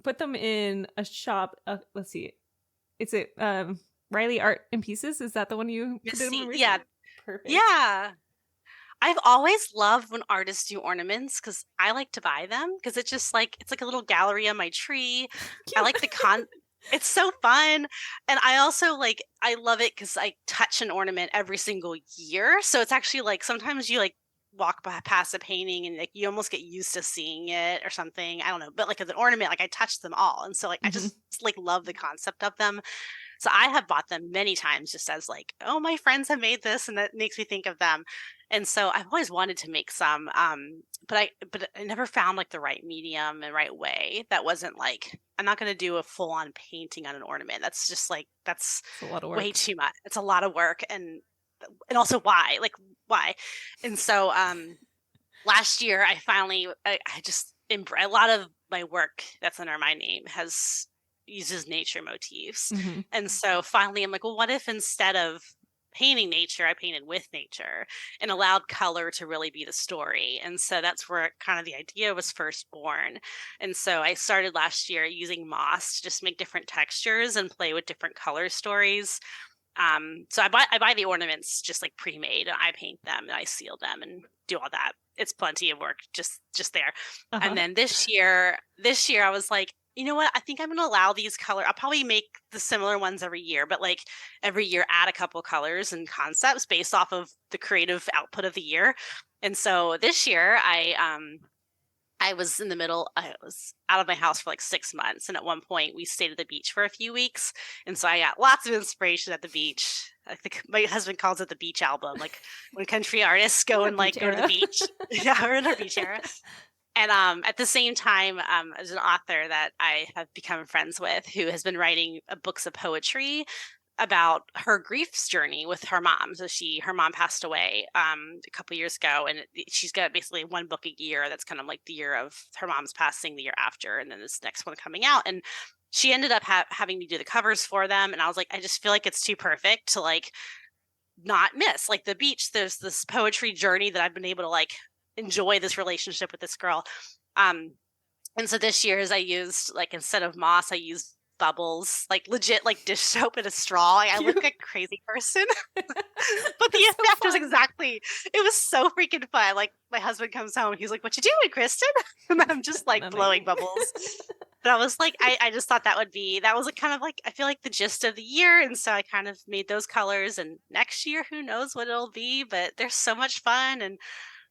put them in a shop. Let's see. Is it Riley Art in Pieces? Is that the one you put them in Missy, yeah. recently? Perfect. Yeah. I've always loved when artists do ornaments because I like to buy them because it's just like it's like a little gallery on my tree. I Cute. like the it's so fun. And I also like I love it because I touch an ornament every single year. So it's actually like sometimes you like walk by past a painting and like you almost get used to seeing it or something. I don't know. But like as an ornament, like I touch them all. And so like I Hmm. just like love the concept of them. So I have bought them many times just as like, oh, my friends have made this, and that makes me think of them. And so I've always wanted to make some, but I never found like the right medium and right way. That wasn't like I'm not going to do a full on painting on an ornament. That's just like that's It's a lot of way work. too much. It's a lot of work, and also why like why. And so last year I finally I just a lot of my work that's under my name has uses nature motifs. Hmm. And so finally I'm like, well, what if instead of painting nature, I painted with nature and allowed color to really be the story. And so that's where kind of the idea was first born. And so I started last year using moss to just make different textures and play with different color stories. So I buy the ornaments just like pre-made. I paint them and I seal them and do all that. It's plenty of work just there. And then this year I was like, you know what? I think I'm going to allow these color. I'll probably make the similar ones every year, but like every year add a couple colors and concepts based off of the creative output of the year. And so this year I was out of my house for like 6 months. And at one point we stayed at the beach for a few weeks. And so I got lots of inspiration at the beach. I think my husband calls it the beach album, like when country artists go and like go to the beach. Yeah, we're in our beach era. And at the same time, there's an author that I have become friends with who has been writing books of poetry about her grief's journey with her mom. So her mom passed away a couple years ago, and she's got basically one book a year. That's kind of like the year of her mom's passing, the year after, and then this next one coming out. And she ended up having me do the covers for them. And I was like, I just feel like it's too perfect to like not miss. Like the beach, there's this poetry journey that I've been able to like enjoy this relationship with this girl. And so this year, as I used like instead of moss, I used bubbles, like legit like dish soap in a straw. Like, I look like a crazy person. But the effect was exactly, it was so freaking fun. Like my husband comes home, he's like, "What you doing, Kristin?" And I'm just like blowing bubbles. But I was like, I just thought that was like kind of like, I feel like the gist of the year. And so I kind of made those colors, and next year, who knows what it'll be, but they're so much fun. And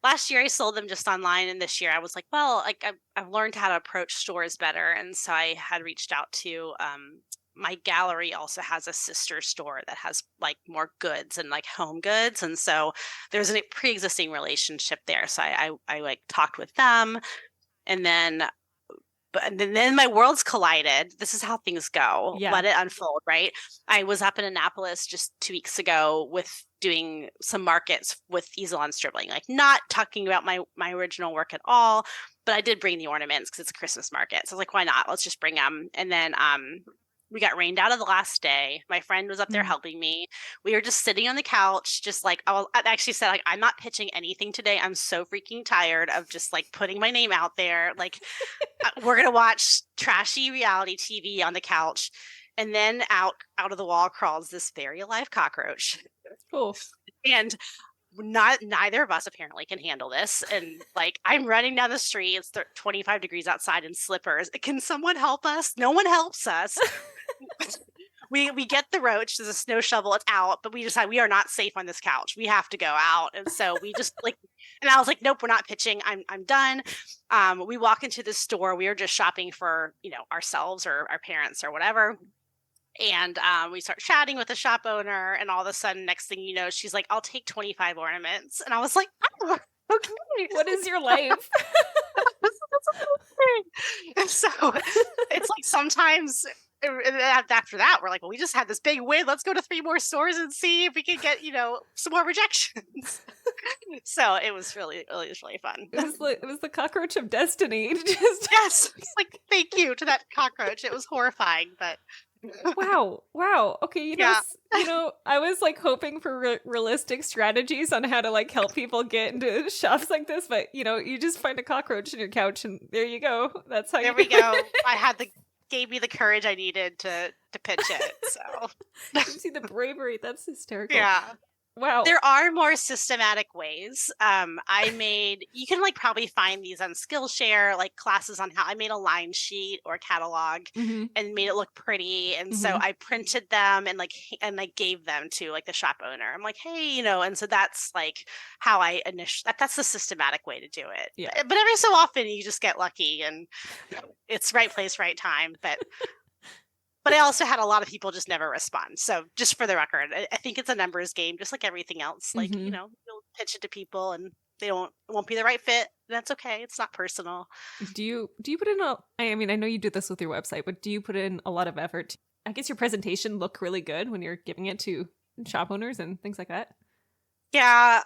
last year I sold them just online, and this year I was like, well, like I've learned how to approach stores better. And so I had reached out to my gallery also has a sister store that has like more goods and like home goods. And so there's a pre-existing relationship there. So I like talked with them, and then my worlds collided. This is how things go. Yeah. Let it unfold, right? I was up in Annapolis just 2 weeks ago with doing some markets with easel on stribling, like not talking about my original work at all, but I did bring the ornaments because it's a Christmas market. So I was like, why not? Let's just bring them. And then we got rained out of the last day. My friend was up there helping me. We were just sitting on the couch, just like, I actually said, like, I'm not pitching anything today. I'm so freaking tired of just like putting my name out there. Like, we're going to watch trashy reality TV on the couch. And then out of the wall crawls this very alive cockroach. Cool. And neither of us apparently can handle this. And like, I'm running down the street. It's 25 degrees outside in slippers. Can someone help us? No one helps us. We get the roach. There's a snow shovel. It's out, but we decide we are not safe on this couch. We have to go out. And so we just like, and I was like, nope, we're not pitching. I'm done. We walk into the store. We were just shopping for, ourselves or our parents or whatever. And we start chatting with the shop owner, and all of a sudden, next thing you know, she's like, "I'll take 25 ornaments." And I was like, "Oh, okay. What is your life?" That's a whole thing. And so it's like sometimes after that, we're like, well, we just had this big win. Let's go to 3 more stores and see if we can get, some more rejections. So it was really fun. It was the cockroach of destiny. Yes. It's like, thank you to that cockroach. It was horrifying, but. Wow. Okay, I was like hoping for realistic strategies on how to like help people get into shops like this, but you just find a cockroach in your couch, and there you go. That's how. There we go. I gave me the courage I needed to pitch it. So you see the bravery. That's hysterical. Yeah. Wow. There are more systematic ways. You can like probably find these on Skillshare, like classes on how I made a line sheet or catalog and made it look pretty. And so I printed them and I gave them to like the shop owner. I'm like, hey, and so that's like how that's the systematic way to do it. Yeah. But every so often you just get lucky and it's right place, right time. But I also had a lot of people just never respond. So just for the record, I think it's a numbers game, just like everything else. Like, you'll pitch it to people and it won't be the right fit. That's okay. It's not personal. Do you put in I know you do this with your website, but do you put in a lot of effort? I guess your presentation look really good when you're giving it to shop owners and things like that. Yeah.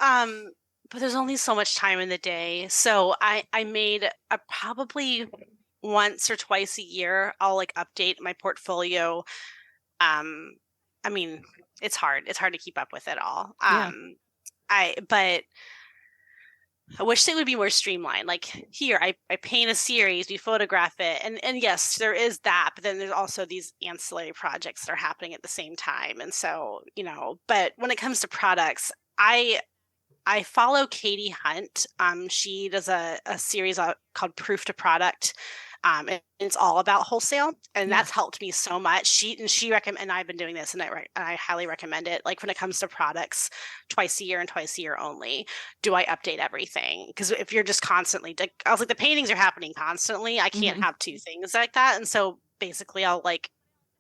But there's only so much time in the day. So I made probably once or twice a year, I'll like update my portfolio. It's hard. It's hard to keep up with it all. Yeah. But I wish it would be more streamlined. Like here, I paint a series, we photograph it, and yes, there is that, but then there's also these ancillary projects that are happening at the same time. And so, but when it comes to products, I follow Katie Hunt. She does a series called Proof to Product. And it's all about wholesale, and that's helped me so much. She recommend, and I've been doing this, and I highly recommend it. Like when it comes to products, twice a year and twice a year only, do I update everything? Because if you're just constantly, I was like, the paintings are happening constantly. I can't have two things like that, and so basically, I'll like,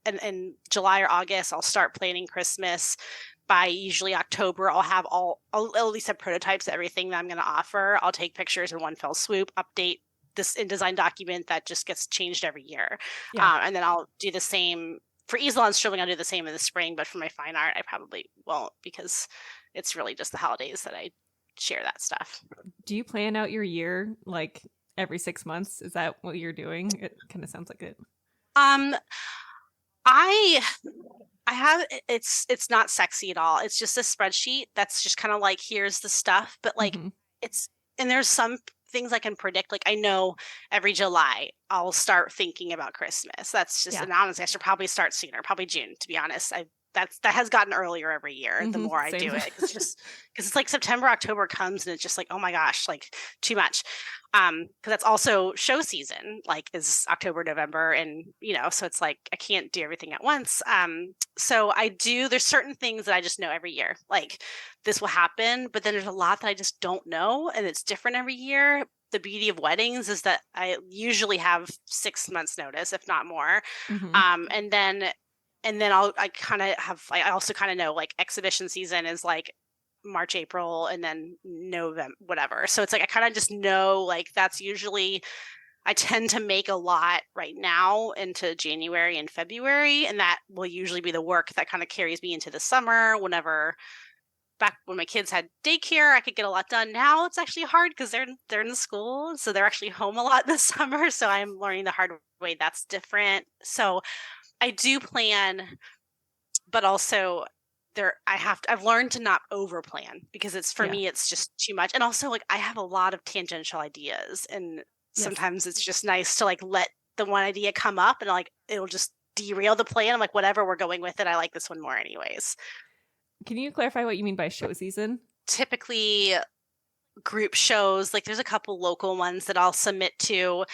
in July or August, I'll start planning Christmas. By usually October, I'll at least have prototypes of everything that I'm going to offer. I'll take pictures in one fell swoop, update this InDesign document that just gets changed every year. And then I'll do the same for easel on stripping. I'll do the same in the spring, but for my fine art, I probably won't, because it's really just the holidays that I share that stuff. Do you plan out your year like every 6 months? Is that what you're doing? It kind of sounds like it. I have, it's not sexy at all. It's just a spreadsheet that's just kind of like, here's the stuff, but like and there's some things I can predict. Like I know every July I'll start thinking about Christmas. That's just, and honestly, I should probably start sooner, probably June, to be honest. That has gotten earlier every year, the more I do it. Because it's like September, October comes and it's just like, oh my gosh, like too much. Because that's also show season, like is October, November, and so it's like I can't do everything at once. So there's certain things that I just know every year, like this will happen, but then there's a lot that I just don't know, and it's different every year. The beauty of weddings is that I usually have 6 months notice, if not more. And then I also kind of know like exhibition season is like March, April, and then November, whatever. So it's like I kind of just know like that's usually, I tend to make a lot right now into January and February, and that will usually be the work that kind of carries me into the summer. Back when my kids had daycare, I could get a lot done. Now it's actually hard because they're in school, so they're actually home a lot this summer. So I'm learning the hard way. That's different. So I do plan, but also I've learned to not over plan, because for me, it's just too much. And also like I have a lot of tangential ideas, and sometimes it's just nice to like let the one idea come up, and like it'll just derail the plan. I'm like, whatever, we're going with it. I like this one more anyways. Can you clarify what you mean by show season? Typically group shows, like there's a couple local ones that I'll submit to.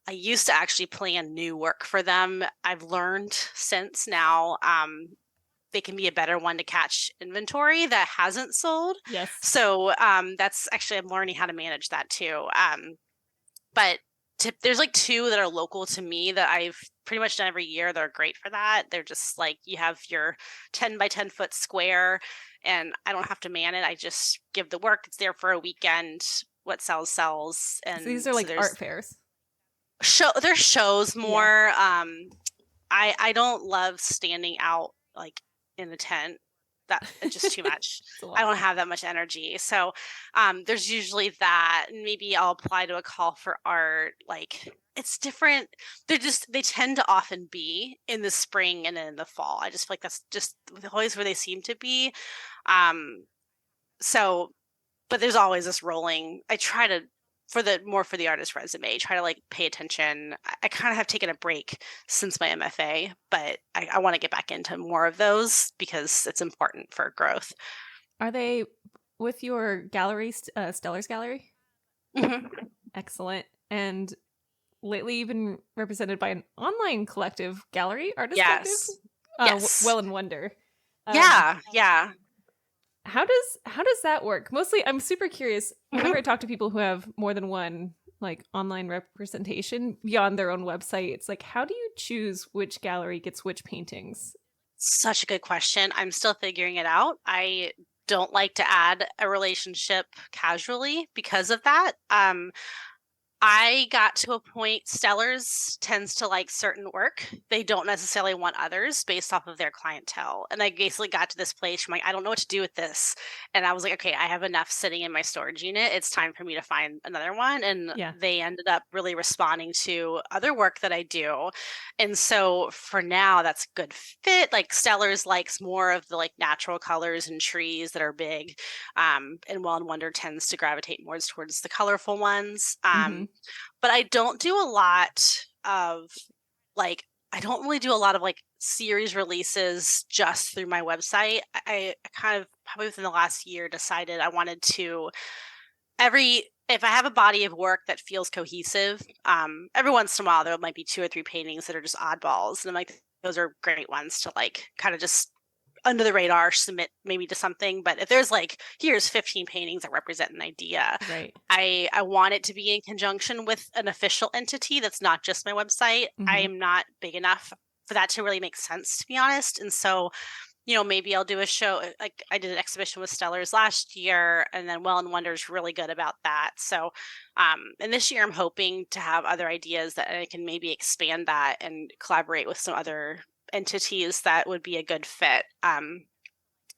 I used to actually plan new work for them. I've learned since now they can be a better one to catch inventory that hasn't sold. Yes. So that's actually, I'm learning how to manage that too. But there's like 2 that are local to me that I've pretty much done every year. They're great for that. They're just like, you have your 10 by 10 foot square, and I don't have to man it. I just give the work. It's there for a weekend. What sells. And so these are like art fairs. There's shows more. I don't love standing out like in a tent. It's just too much. I don't have that much energy. So there's usually that. Maybe I'll apply to a call for art. Like it's different. They tend to often be in the spring and then in the fall. I just feel like that's just always where they seem to be. But there's always this rolling. I try to, for the artist resume, try to like pay attention. I kind of have taken a break since my MFA, but I want to get back into more of those because it's important for growth. Are they with your gallery, Stellar's Gallery? Mm-hmm. Excellent. And lately you've been represented by an online collective gallery, artist collective? Yes. Well and Wonder. Yeah. How does that work? Mostly, I'm super curious. Whenever I talk to people who have more than one like online representation beyond their own website, it's like, how do you choose which gallery gets which paintings? Such a good question. I'm still figuring it out. I don't like to add a relationship casually because of that. I got to a point, Stellars tends to like certain work. They don't necessarily want others based off of their clientele. And I basically got to this place where I'm like, I don't know what to do with this. And I was like, okay, I have enough sitting in my storage unit. It's time for me to find another one. And Yeah. they ended up really responding to other work that I do. And so for now, that's a good fit. Like Stellars likes more of the like natural colors and trees that are big. And Well and Wonder tends to gravitate more towards the colorful ones. Mm-hmm. But I don't do a lot of like I don't really do a lot of like series releases just through my website. I kind of probably within the last year decided I wanted to if I have a body of work that feels cohesive, every once in a while there might be 2 or 3 paintings that are just oddballs, and I'm like, those are great ones to like kind of just under the radar submit maybe to something. But if there's like, here's 15 paintings that represent an idea, Right. I want it to be in conjunction with an official entity that's not just my website. I Mm-hmm. am not big enough for that to really make sense, to be honest. And so, maybe I'll do a show. Like I did an exhibition with Stellars last year, and then Well and Wonder's really good about that. So, and this year I'm hoping to have other ideas that I can maybe expand that and collaborate with some other entities that would be a good fit. And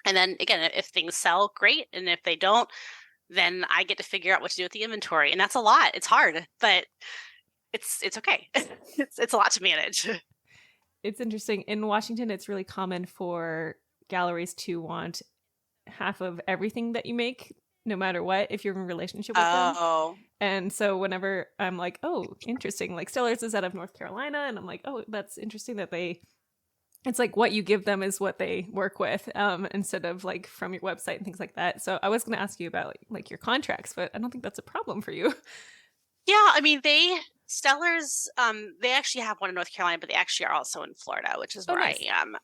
then again, if things sell, great. And if they don't, then I get to figure out what to do with the inventory. And that's a lot. It's hard, but it's okay. It's a lot to manage. It's interesting. In Washington, it's really common for galleries to want half of everything that you make, no matter what, if you're in a relationship with them. Oh, And so whenever I'm like, oh, interesting, like Stellars is out of North Carolina, and I'm like, oh, that's interesting that it's like what you give them is what they work with, instead of like from your website and things like that. So I was going to ask you about like your contracts, but I don't think that's a problem for you. yeah. I mean, Stellars, they actually have one in North Carolina, but they actually are also in Florida, which is Oh, where I nice. am.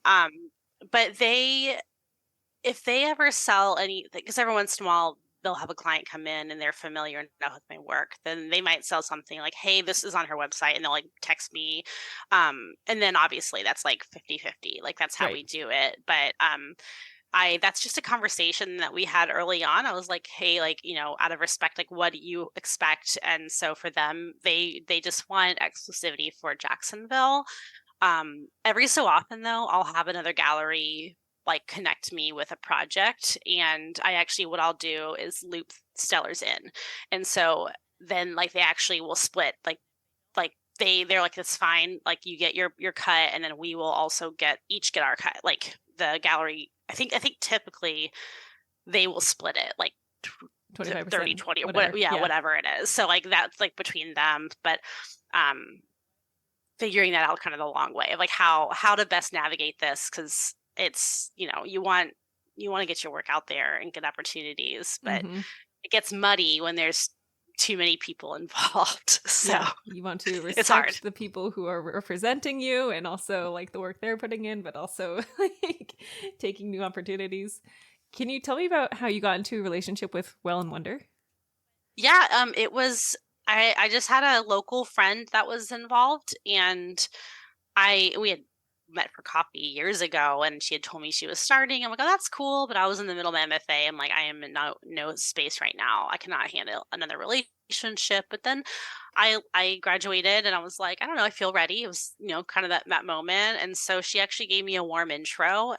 But if they ever sell anything, because every once in a while they'll have a client come in and they're familiar enough with my work, then they might sell something like, hey, this is on her website, and they'll like text me. And then obviously that's like 50-50. Like that's how Right. we do it. But that's just a conversation that we had early on. I was like, hey, like, out of respect, like what do you expect? And so for them, they just want exclusivity for Jacksonville. Every so often though, I'll have another gallery like connect me with a project, and what I'll do is loop Stellars in. And so then like they actually will split like they're like, it's fine, like you get your cut, and then we will also each get our cut. Like the gallery, I think typically they will split it like 30 25%, 20 or whatever. yeah, Yeah. whatever it is. So like that's like between them. But um figuring that out kind of the long way of like how to best navigate this, because it's you want to get your work out there and get opportunities, but Mm-hmm. it gets muddy when there's too many people involved. So Yeah. You want to it's hard. respect the people who are representing you and also like the work they're putting in, but also like taking new opportunities. Can you tell me about how you got into a relationship with Well and Wonder? Yeah, it was I just had a local friend that was involved, and we had met for coffee years ago, and she had told me she was starting. I'm like, oh, that's cool. But I was in the middle of my MFA. I'm like, I am in no space right now. I cannot handle another relationship. But then I graduated, and I was like, I don't know, I feel ready. It was, kind of that moment. And so she actually gave me a warm intro.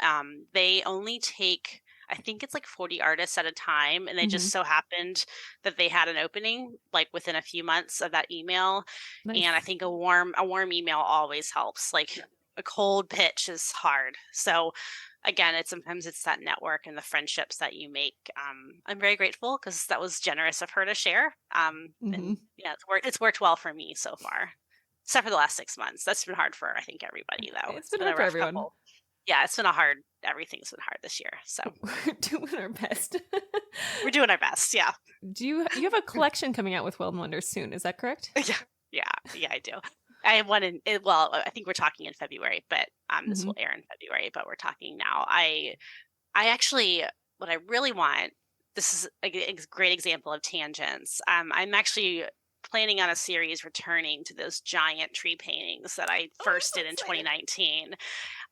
They only take, I think it's like 40 artists at a time. And they Mm-hmm. just so happened that they had an opening like within a few months of that email. And I Nice. think a warm email always helps. Like a cold pitch is hard. So again, sometimes it's that network and the friendships that you make. I'm very grateful because that was generous of her to share. Mm-hmm. And yeah, it's worked well for me so far, except for the last 6 months. That's been hard for, I think, everybody though. It's It's been been a hard for rough everyone. couple. Yeah, everything's been hard this year. So We're doing our best. we're doing our best. Yeah. Do you have a collection coming out with Well and Wonder soon? Is that correct? Yeah. Yeah, I do. I have one well, I think we're talking in February, but this Mm-hmm. will air in February, but we're talking now. I actually, what I really want, this is a great example of tangents. I'm actually planning on a series returning to those giant tree paintings that I Oh, I'm first so did in excited. 2019.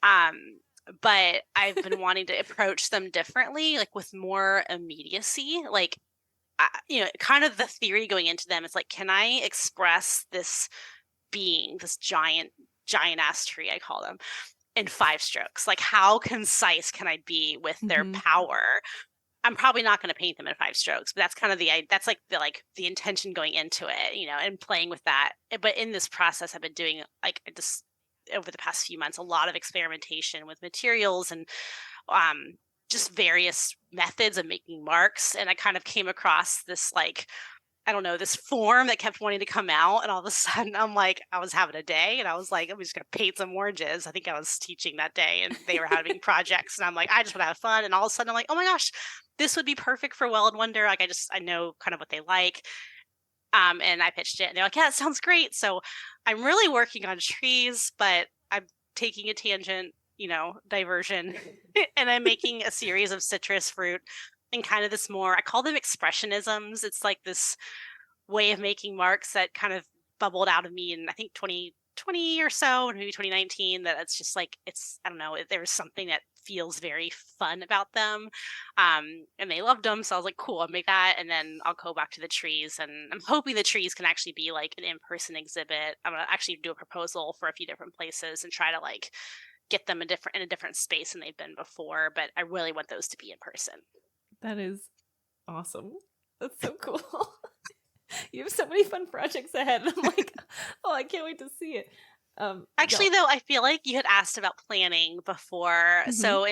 Um, but I've been wanting to approach them differently, like with more immediacy. Like kind of the theory going into them is like, can I express this being, this giant ass tree, I call them, in 5 strokes? Like, how concise can I be with their power? I'm probably not going to paint them in 5 strokes, but that's kind of that's like the intention going into it, and playing with that. But in this process, I've been doing just over the past few months, a lot of experimentation with materials and just various methods of making marks. And I kind of came across this I don't know, this form that kept wanting to come out. And all of a sudden I'm like, I was having a day and I was like, I'm just going to paint some oranges. I think I was teaching that day and they were having projects and I'm like, I just want to have fun. And all of a sudden I'm like, oh my gosh, this would be perfect for Well and Wonder. Like, I know kind of what they like. And I pitched it and they're like, yeah, it sounds great. So I'm really working on trees, but I'm taking a tangent, diversion, and I'm making a series of citrus fruit and kind of this more, I call them expressionisms. It's like this way of making marks that kind of bubbled out of me in, I think, 2020 or so, and maybe 2019, that it's just like, I don't know, there's something that feels very fun about them. And they loved them. So I was like, cool, I'll make that. And then I'll go back to the trees. And I'm hoping the trees can actually be like an in-person exhibit. I'm going to actually do a proposal for a few different places and try to get them in a different space than they've been before. But I really want those to be in person. That is awesome. That's so cool. You have so many fun projects ahead. I'm like, oh, I can't wait to see it. Actually, though, I feel like you had asked about planning before. Mm-hmm. So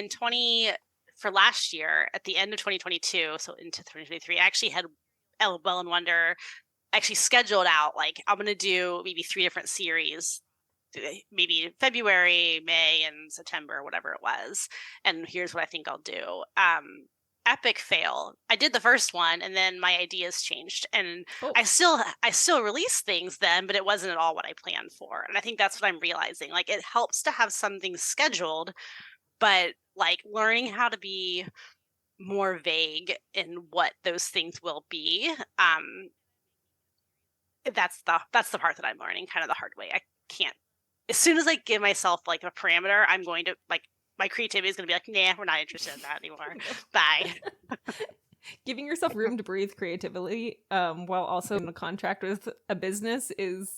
for last year, at the end of 2022, so into 2023, I actually had Well and Wonder actually scheduled out. Like, I'm going to do maybe 3 different series, maybe February, May, and September, whatever it was. And here's what I think I'll do. Epic fail. I did the first one and then my ideas changed and I still released things then, but it wasn't at all what I planned for. And I think that's what I'm realizing. Like, it helps to have something scheduled, but learning how to be more vague in what those things will be. That's the part that I'm learning kind of the hard way. I can't, as soon as I give myself a parameter, I'm going to my creativity is going to be like, nah, we're not interested in that anymore. Bye. Giving yourself room to breathe creatively while also in a contract with a business is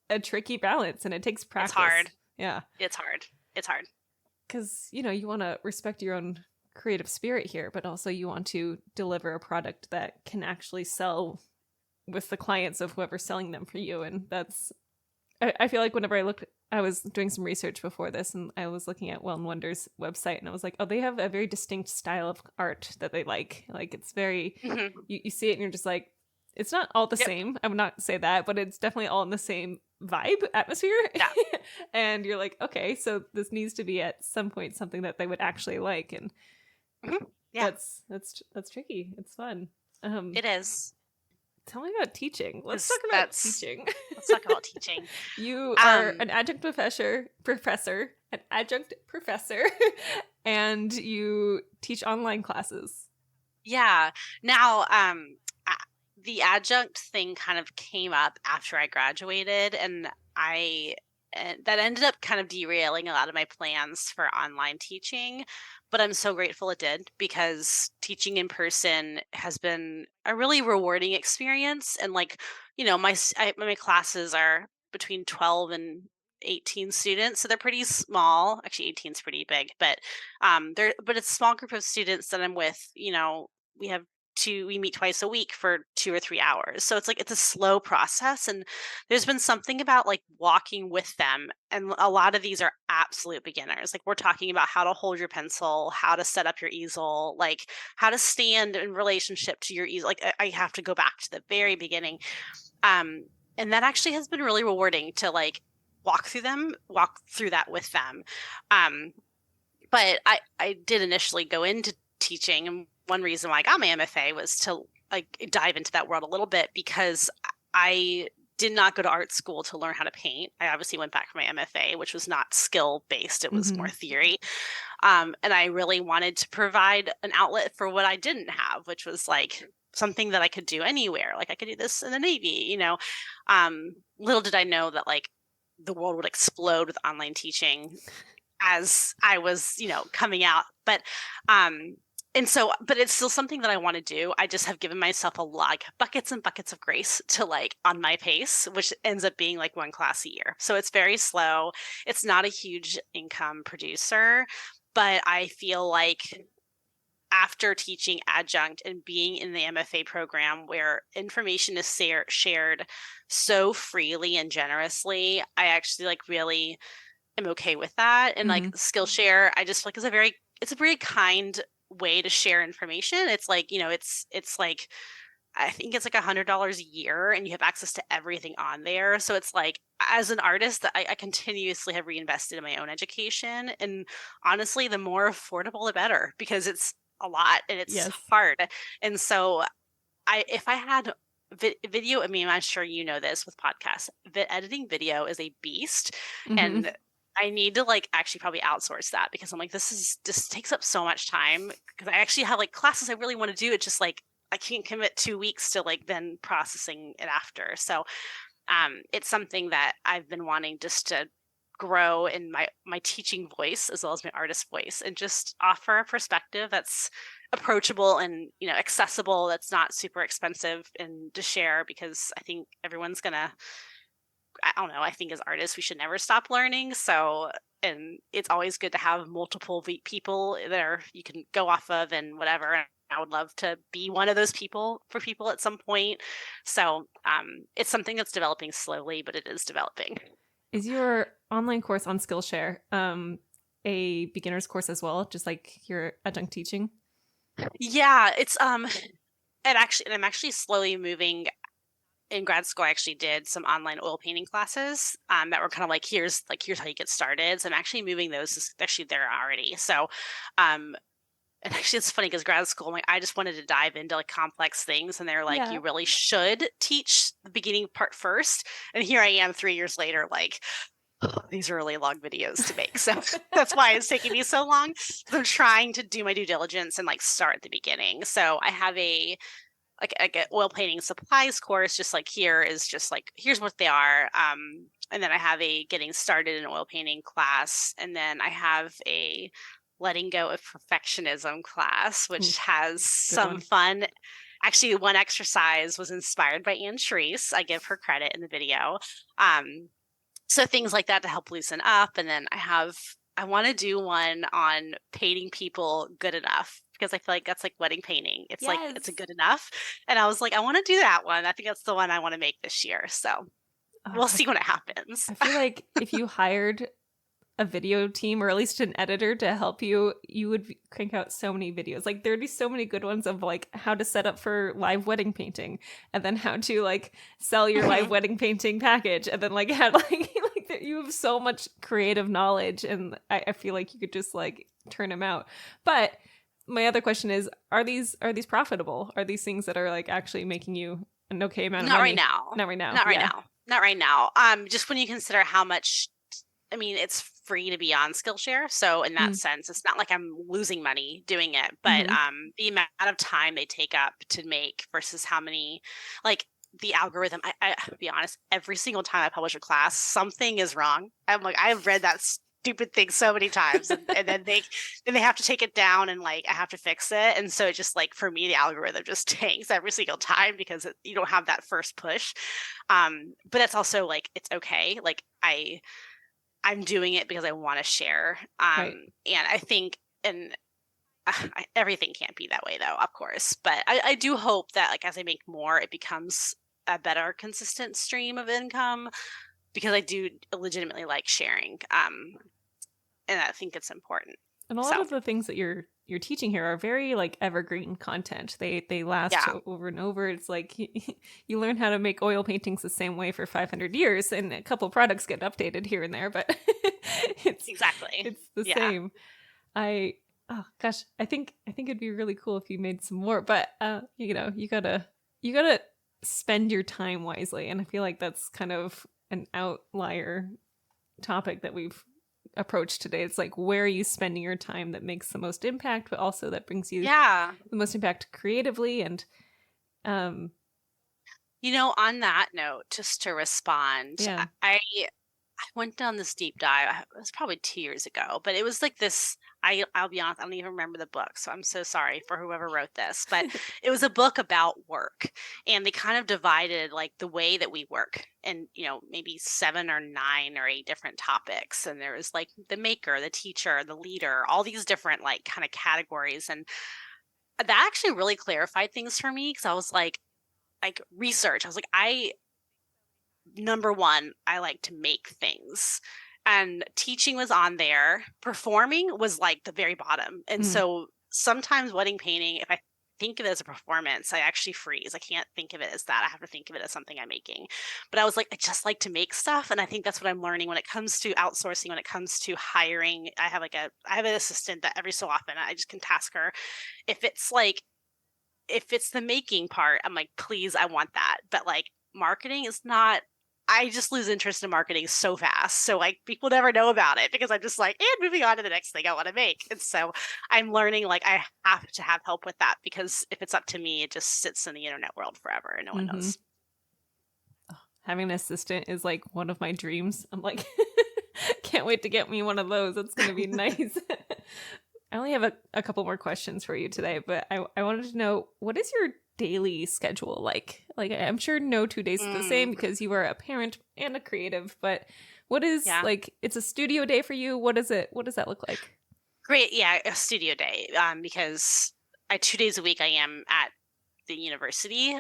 a tricky balance, and it takes practice. It's hard. Yeah. It's hard. Because, you want to respect your own creative spirit here, but also you want to deliver a product that can actually sell with the clients of whoever's selling them for you. And that's, I feel like whenever I was doing some research before this and I was looking at Well and Wonder's website and I was like, oh, they have a very distinct style of art that they like. Like, it's very, you see it and you're just like, it's not all the same. I would not say that, but it's definitely all in the same vibe, atmosphere. Yeah. And you're like, okay, so this needs to be at some point something that they would actually like. And yeah, that's tricky. It's fun. It is. Tell me about teaching. Let's talk about teaching. Let's talk about teaching. You are an adjunct professor, and you teach online classes. Yeah. Now, the adjunct thing kind of came up after I graduated, and that ended up kind of derailing a lot of my plans for online teaching. But I'm so grateful it did, because teaching in person has been a really rewarding experience. And my classes are between 12 and 18 students, so they're pretty small. Actually, 18 is pretty big, but it's a small group of students that I'm with. We meet twice a week for 2 or 3 hours. So it's a slow process. And there's been something about walking with them. And a lot of these are absolute beginners. We're talking about how to hold your pencil, how to set up your easel, how to stand in relationship to your easel. I have to go back to the very beginning. And that actually has been really rewarding to walk through that with them. But I did initially go into teaching, and one reason why I got my MFA was to dive into that world a little bit, because I did not go to art school to learn how to paint. I obviously went back for my MFA, which was not skill based. It was more theory. And I really wanted to provide an outlet for what I didn't have, which was something that I could do anywhere. I could do this in the Navy, little did I know that the world would explode with online teaching as I was, coming out. But And so, but it's still something that I want to do. I just have given myself a lot, like buckets and buckets of grace to like on my pace, which ends up being like one class a year. So it's very slow. It's not a huge income producer, but I feel like after teaching adjunct and being in the MFA program where information is shared so freely and generously, I actually like really am okay with that. And like Skillshare, I just feel like it's a very kind way to share information. It's like, it's like I think it's like $100 a year and you have access to everything on there. So it's like, as an artist, I continuously have reinvested in my own education. And honestly, the more affordable, the better, because it's a lot and it's hard. And so if I had video, I mean, I'm sure you know this with podcasts, editing video is a beast. And I need to like actually probably outsource that, because I'm like, this takes up so much time, because I actually have like classes I really want to do. It's just like, I can't commit 2 weeks to like then processing it after. So it's something that I've been wanting just to grow in my teaching voice as well as my artist voice, and just offer a perspective that's approachable and accessible, that's not super expensive and to share, because I think everyone's gonna, I don't know, I think as artists we should never stop learning. So, and it's always good to have multiple people there you can go off of and whatever. And I would love to be one of those people for people at some point. So it's something that's developing slowly, but it is developing. Is your online course on Skillshare a beginner's course as well, just like your adjunct teaching? Yeah, it's I'm actually slowly moving. In grad school, I actually did some online oil painting classes that were kind of like, here's how you get started. So I'm actually moving those actually there already. So, and actually it's funny because grad school, like, I just wanted to dive into like complex things, and they're like, you really should teach the beginning part first. And here I am 3 years later, like, these are really long videos to make. So that's why it's taking me so long. I'm trying to do my due diligence and like start at the beginning. So I have a oil painting supplies course, just like here's what they are. And then I have a getting started in oil painting class. And then I have a letting go of perfectionism class, which has some fun. Actually, one exercise was inspired by Anne Shreese. I give her credit in the video. So things like that to help loosen up. And then I want to do one on painting people good enough, because I feel like that's like wedding painting. It's like, it's a good enough. And I was like, I want to do that one. I think that's the one I want to make this year. So we'll see when it happens. I feel like if you hired a video team, or at least an editor to help you, you would crank out so many videos. Like there'd be so many good ones of like how to set up for live wedding painting, and then how to like sell your live wedding painting package, and then like how like you have so much creative knowledge, and I feel like you could just like turn them out. But my other question is, are these profitable? Are these things that are like actually making you an okay amount of money? Not right now. Just when you consider how much, I mean, it's free to be on Skillshare. So in that sense, it's not like I'm losing money doing it, but the amount of time they take up to make versus how many, like the algorithm, I be honest, every single time I publish a class, something is wrong. I'm like, I've read that stupid thing so many times, and then they have to take it down, and like I have to fix it. And so it just like, for me, the algorithm just tanks every single time because you don't have that first push. But it's also like, it's okay. Like I'm doing it because I want to share. And I think, and everything can't be that way though, of course, but I do hope that like as I make more, it becomes a better consistent stream of income, because I do legitimately like sharing. And I think it's important. And a lot of the things that you're teaching here are very like evergreen content. They last over and over. It's like you learn how to make oil paintings the same way for 500 years, and a couple products get updated here and there, but it's the same. Oh gosh, I think it'd be really cool if you made some more, but you gotta spend your time wisely, and I feel like that's kind of an outlier topic that we've approach today. It's like, where are you spending your time that makes the most impact, but also that brings you the most impact creatively. And on that note, just to respond, went down this deep dive. It was probably 2 years ago, but it was like this. I'll be honest, I don't even remember the book, so I'm so sorry for whoever wrote this. But it was a book about work, and they kind of divided like the way that we work, and maybe 7 or 9 or 8 different topics. And there was like the maker, the teacher, the leader, all these different like kind of categories, and that actually really clarified things for me because I was like research. I was like, number one, I like to make things. And teaching was on there. Performing was like the very bottom. And Mm. so sometimes wedding painting, if I think of it as a performance, I actually freeze. I can't think of it as that. I have to think of it as something I'm making. But I was like, I just like to make stuff. And I think that's what I'm learning when it comes to outsourcing, when it comes to hiring. I have an assistant that every so often I just can task her. If it's the making part, I'm like, please, I want that. But like marketing is not, I just lose interest in marketing so fast. So like people never know about it because I'm just like, and moving on to the next thing I want to make. And so I'm learning like I have to have help with that because if it's up to me, it just sits in the internet world forever and no one knows. Having an assistant is like one of my dreams. I'm like, can't wait to get me one of those. It's going to be nice. I only have a couple more questions for you today, but I wanted to know, what is your daily schedule like? Like, I'm sure no 2 days is the same because you are a parent and a creative, but what is like, it's a studio day for you. What does that look like? Great. Yeah. A studio day. Because 2 days a week I am at the university.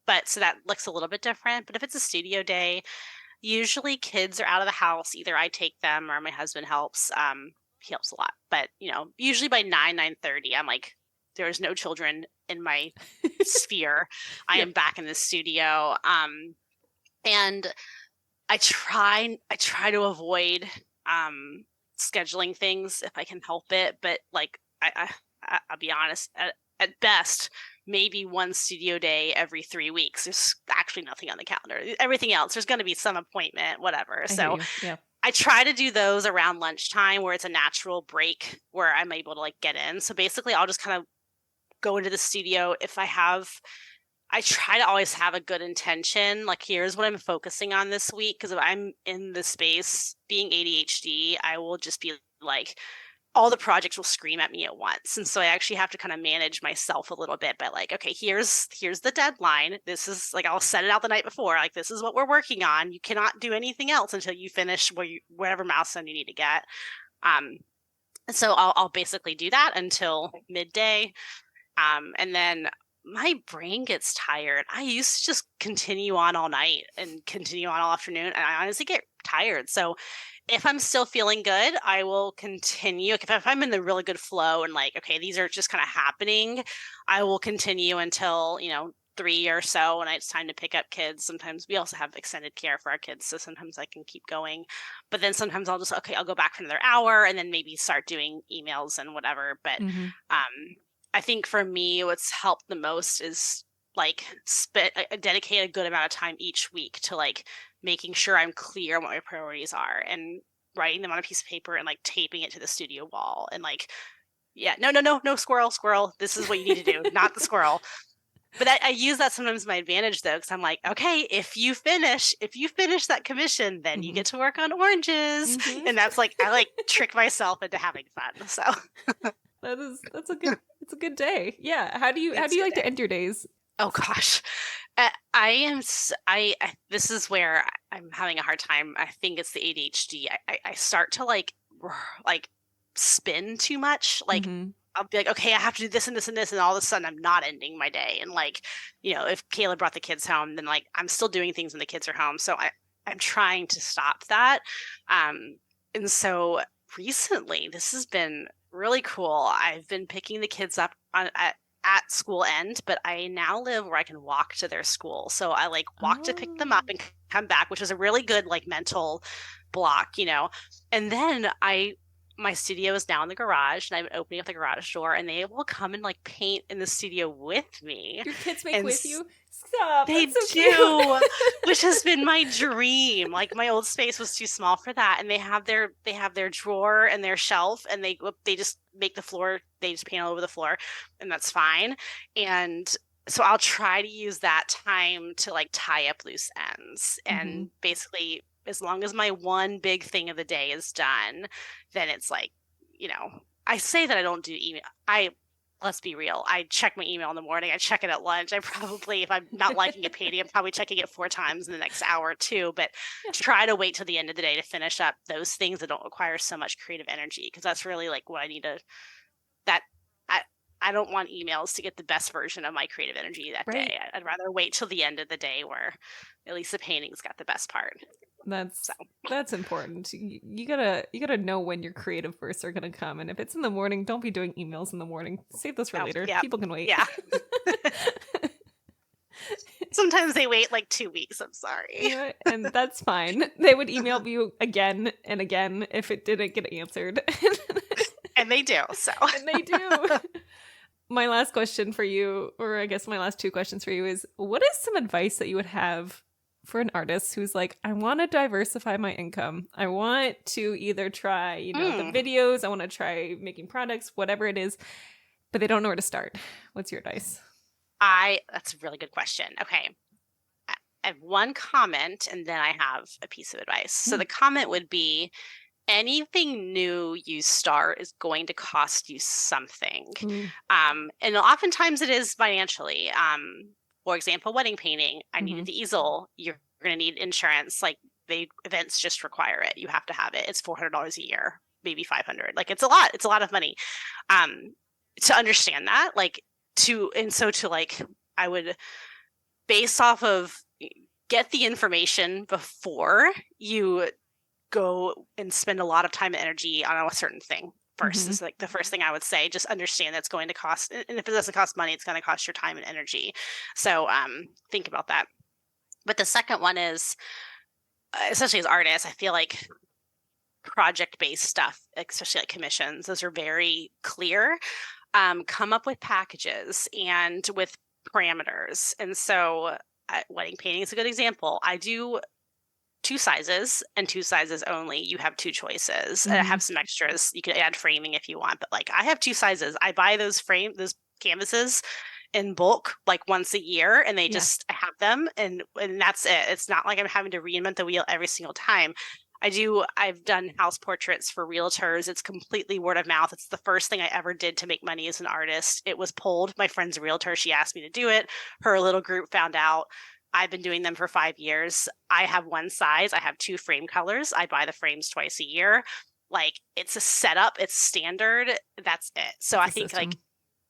But so that looks a little bit different, but if it's a studio day, usually kids are out of the house. Either I take them or my husband helps. He helps a lot, but usually by 9:30, I'm like, there's no children in my sphere. I am back in the studio. And I try to avoid scheduling things if I can help it. But like, I'll be honest, at best, maybe one studio day every 3 weeks. There's actually nothing on the calendar. Everything else, there's going to be some appointment, whatever. So I try to do those around lunchtime where it's a natural break where I'm able to like get in. So basically I'll just kind of go into the studio I try to always have a good intention. Like, here's what I'm focusing on this week. Because if I'm in the space being ADHD, I will just be like, all the projects will scream at me at once. And so I actually have to kind of manage myself a little bit by like, okay, here's the deadline. This is like, I'll set it out the night before. Like, this is what we're working on. You cannot do anything else until you finish whatever milestone you need to get. So I'll basically do that until midday. And then my brain gets tired. I used to just continue on all night and continue on all afternoon. And I honestly get tired. So if I'm still feeling good, I will continue. If I'm in the really good flow and like, okay, these are just kind of happening, I will continue until, 3 or so when it's time to pick up kids. Sometimes we also have extended care for our kids. So sometimes I can keep going. But then sometimes I'll go back for another hour and then maybe start doing emails and whatever. But I think for me, what's helped the most is like dedicate a good amount of time each week to like making sure I'm clear on what my priorities are and writing them on a piece of paper and like taping it to the studio wall and like, no, squirrel. This is what you need to do, not the squirrel. But I use that sometimes to my advantage though, because I'm like, okay, if you finish that commission, then you get to work on oranges, and that's like I like trick myself into having fun. So it's a good day. Yeah. How do you like to end your days? Oh gosh. This is where I'm having a hard time. I think it's the ADHD. I start to like spin too much. Like I'll be like, okay, I have to do this and this and this. And all of a sudden I'm not ending my day. And like, if Kayla brought the kids home, then like I'm still doing things when the kids are home. So I'm trying to stop that. And so recently this has been really cool. I've been picking the kids up at school end, but I now live where I can walk to their school. So I like walk to pick them up and come back, which is a really good like mental block, and then my studio is now in the garage and I'm opening up the garage door and they will come and like paint in the studio with me. Your kids make with you? Stop. They so do, which has been my dream. Like my old space was too small for that. And they have their drawer and their shelf and they just make the floor, they just paint all over the floor and that's fine. And so I'll try to use that time to like tie up loose ends and basically as long as my one big thing of the day is done, then it's like, I say that I don't do email. Let's be real. I check my email in the morning. I check it at lunch. I probably, if I'm not liking a painting, I'm probably checking it 4 times in the next hour or two. But try to wait till the end of the day to finish up those things that don't require so much creative energy, because that's really like what I need to. That I don't want emails to get the best version of my creative energy that Right. day. I'd rather wait till the end of the day where at least the painting's got the best part. That's important. You gotta know when your creative bursts are gonna come, and if it's in the morning, don't be doing emails in the morning. Save those for later. Yeah. People can wait. Yeah. Sometimes they wait like 2 weeks. I'm sorry. Yeah, and that's fine. They would email you again and again if it didn't get answered. And they do. So. And they do. My last question for you, or I guess my last 2 questions for you, is what is some advice that you would have for an artist who's like, I want to diversify my income. I want to either try, the videos, I want to try making products, whatever it is, but they don't know where to start. What's your advice? That's a really good question. Okay. I have one comment and then I have a piece of advice. So the comment would be, anything new you start is going to cost you something. And oftentimes it is financially. For example, wedding painting, I needed the easel. You're going to need insurance. Like, the events just require it. You have to have it. It's $400 a year, maybe $500. Like, it's a lot. It's a lot of money. To understand that, I would, based off of, get the information before you go and spend a lot of time and energy on a certain thing. First is like the first thing I would say. Just understand that's going to cost, and if it doesn't cost money, it's going to cost your time and energy. So think about that. But the second one is, especially as artists, I feel like project-based stuff, especially like commissions, those are very clear. Come up with packages and with parameters. And so wedding painting is a good example. I do 2 sizes and 2 sizes only. You have 2 choices. I have some extras. You can add framing if you want, but like, I have 2 sizes. I buy those canvases in bulk, like once a year, and I have them, and that's it. It's not like I'm having to reinvent the wheel every single time. I've done house portraits for realtors. It's completely word of mouth. It's the first thing I ever did to make money as an artist. It was pulled. My friend's a realtor. She asked me to do it. Her little group found out. I've been doing them for 5 years. I have 1 size. I have 2 frame colors. I buy the frames twice a year. Like, it's a setup. It's standard. That's it. So I think like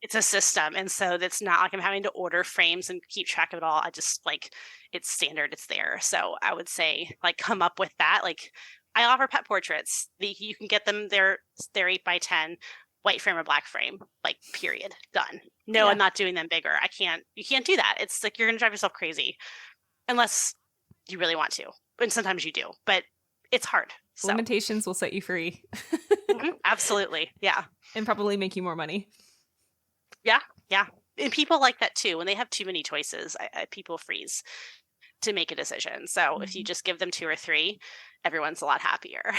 it's a system. And so that's not like I'm having to order frames and keep track of it all. I just like, it's standard. It's there. So I would say, like, come up with that. Like, I offer pet portraits. You can get them. They're 8x10. White frame or black frame, like, period, done. No, I'm not doing them bigger. You can't do that. It's like, you're going to drive yourself crazy unless you really want to. And sometimes you do, but it's hard. So. Limitations will set you free. Absolutely. Yeah. And probably make you more money. Yeah. Yeah. And people like that too. When they have too many choices, people freeze to make a decision. So if you just give them 2 or 3, everyone's a lot happier.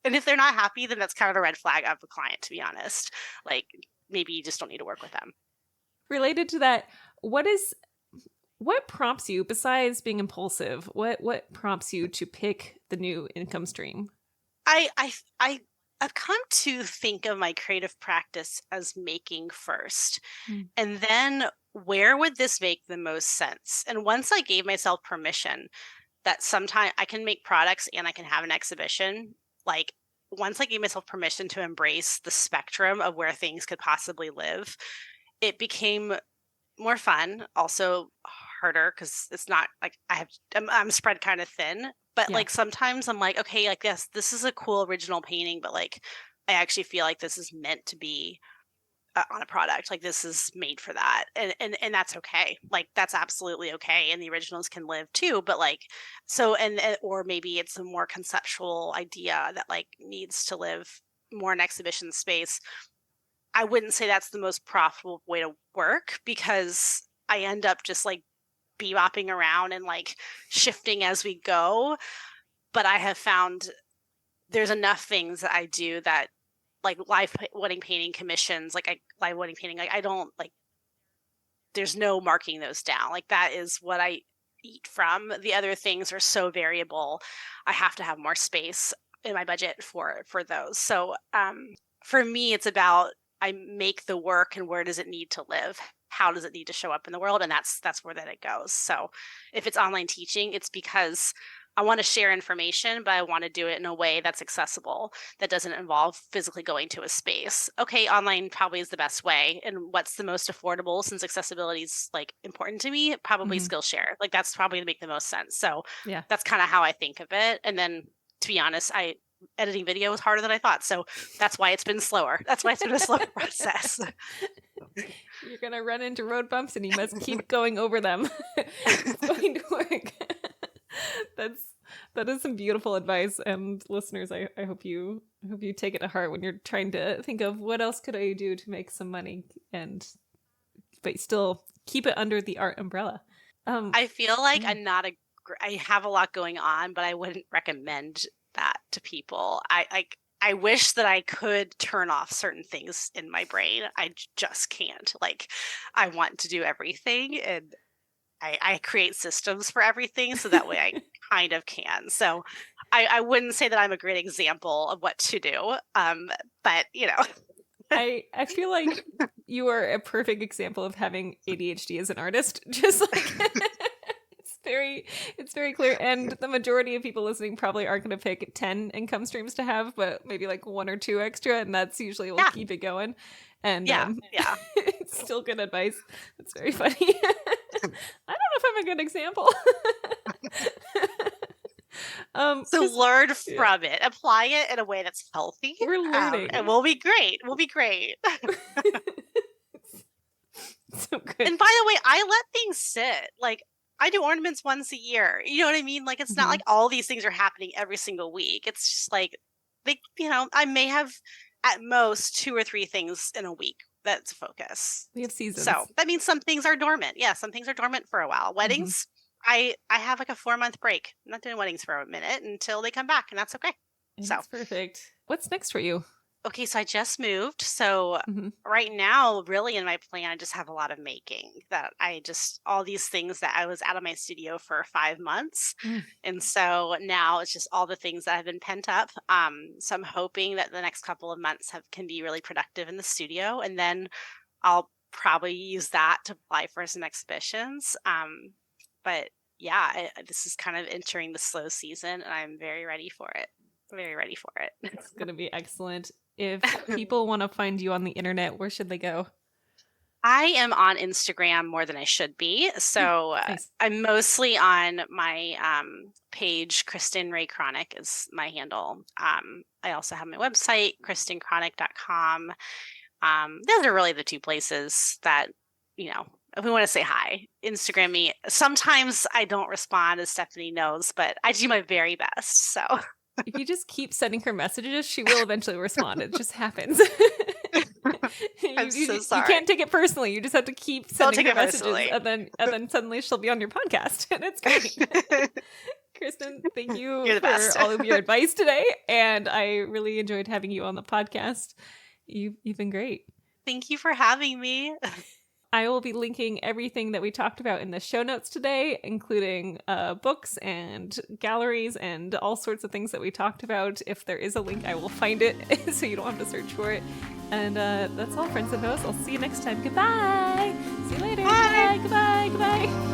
And if they're not happy, then that's kind of a red flag of a client, to be honest. Like, maybe you just don't need to work with them. Related to that, what prompts you, besides being impulsive, what prompts you to pick the new income stream? I've come to think of my creative practice as making first. And then, where would this make the most sense? And once I gave myself permission that sometime I can make products and I can have an exhibition, like, once I gave myself permission to embrace the spectrum of where things could possibly live, it became more fun, also harder, because it's not like I'm spread kind of thin, but like, sometimes I'm like, okay, like, this is a cool original painting, but like, I actually feel like this is meant to be on a product. Like, this is made for that, and that's okay. Like, that's absolutely okay, and the originals can live too. But like, so or maybe it's a more conceptual idea that like needs to live more in exhibition space. I wouldn't say that's the most profitable way to work, because I end up just like bebopping around and like shifting as we go. But I have found there's enough things that I do that, like live wedding painting commissions, like live wedding painting, like, I don't like, there's no marking those down. Like, that is what eat from. The other things are so variable. I have to have more space in my budget for those. So for me, it's about I make the work and where does it need to live? How does it need to show up in the world? And that's where then it goes. So if it's online teaching, it's because I want to share information, but I want to do it in a way that's accessible, that doesn't involve physically going to a space. Okay, online probably is the best way. And what's the most affordable, since accessibility is like important to me? Probably Skillshare. Like that's probably to make the most sense. So Yeah. that's kind of how I think of it. And then to be honest, editing video was harder than I thought. So that's why it's been slower. That's why it's been a slow process. You're going to run into road bumps and you must keep going over them. It's going to work. That is some beautiful advice, and listeners, I hope you take it to heart when you're trying to think of what else could I do to make some money but still keep it under the art umbrella. I feel like I have a lot going on, but I wouldn't recommend that to people. I wish that I could turn off certain things in my brain. I just can't. Like, I want to do everything, and I create systems for everything, so that way I kind of can. So I wouldn't say that I'm a great example of what to do. But I feel like you are a perfect example of having ADHD as an artist. Just like it's very clear. And the majority of people listening probably aren't going to pick 10 income streams to have, but maybe like 1 or 2 extra, and that's usually will keep it going. And it's still good advice. It's very funny. I don't know if I'm a good example. So learn from it, apply it in a way that's healthy. We're learning, and we'll be great. We'll be great. So good. And by the way, I let things sit. Like, I do ornaments once a year. You know what I mean? Like, it's not like all these things are happening every single week. It's just like, I may have at most 2 or 3 things in a week that's a focus. We have seasons. So that means some things are dormant. Yeah, some things are dormant for a while. Weddings, I have like a 4-month break. I'm not doing weddings for a minute until they come back, and that's okay. That's perfect. What's next for you? Okay, so I just moved. So right now, really in my plan, I just have a lot of making, that all these things that I was out of my studio for 5 months. And so now it's just all the things that have been pent up. So I'm hoping that the next couple of months can be really productive in the studio. And then I'll probably use that to apply for some exhibitions. But yeah, this is kind of entering the slow season, and I'm very ready for it. Very ready for it. It's going to be excellent. If people want to find you on the internet, where should they go? I am on Instagram more than I should be. So nice. I'm mostly on my page. Kristin Rae Cronic is my handle. I also have my website, kristincronic.com. Those are really the 2 places that, if we want to say hi. Instagram me. Sometimes I don't respond, as Stephanie knows, but I do my very best. So if you just keep sending her messages, she will eventually respond. It just happens. I'm so sorry. You can't take it personally. You just have to keep sending her messages, and then suddenly she'll be on your podcast, and it's great. Kristin, thank you for all of your advice today, and I really enjoyed having you on the podcast. You've been great. Thank you for having me. I will be linking everything that we talked about in the show notes today, including books and galleries and all sorts of things that we talked about. If there is a link, I will find it so you don't have to search for it. And that's all, friends and hosts. I'll see you next time. Goodbye. See you later. Bye. Goodbye. Goodbye.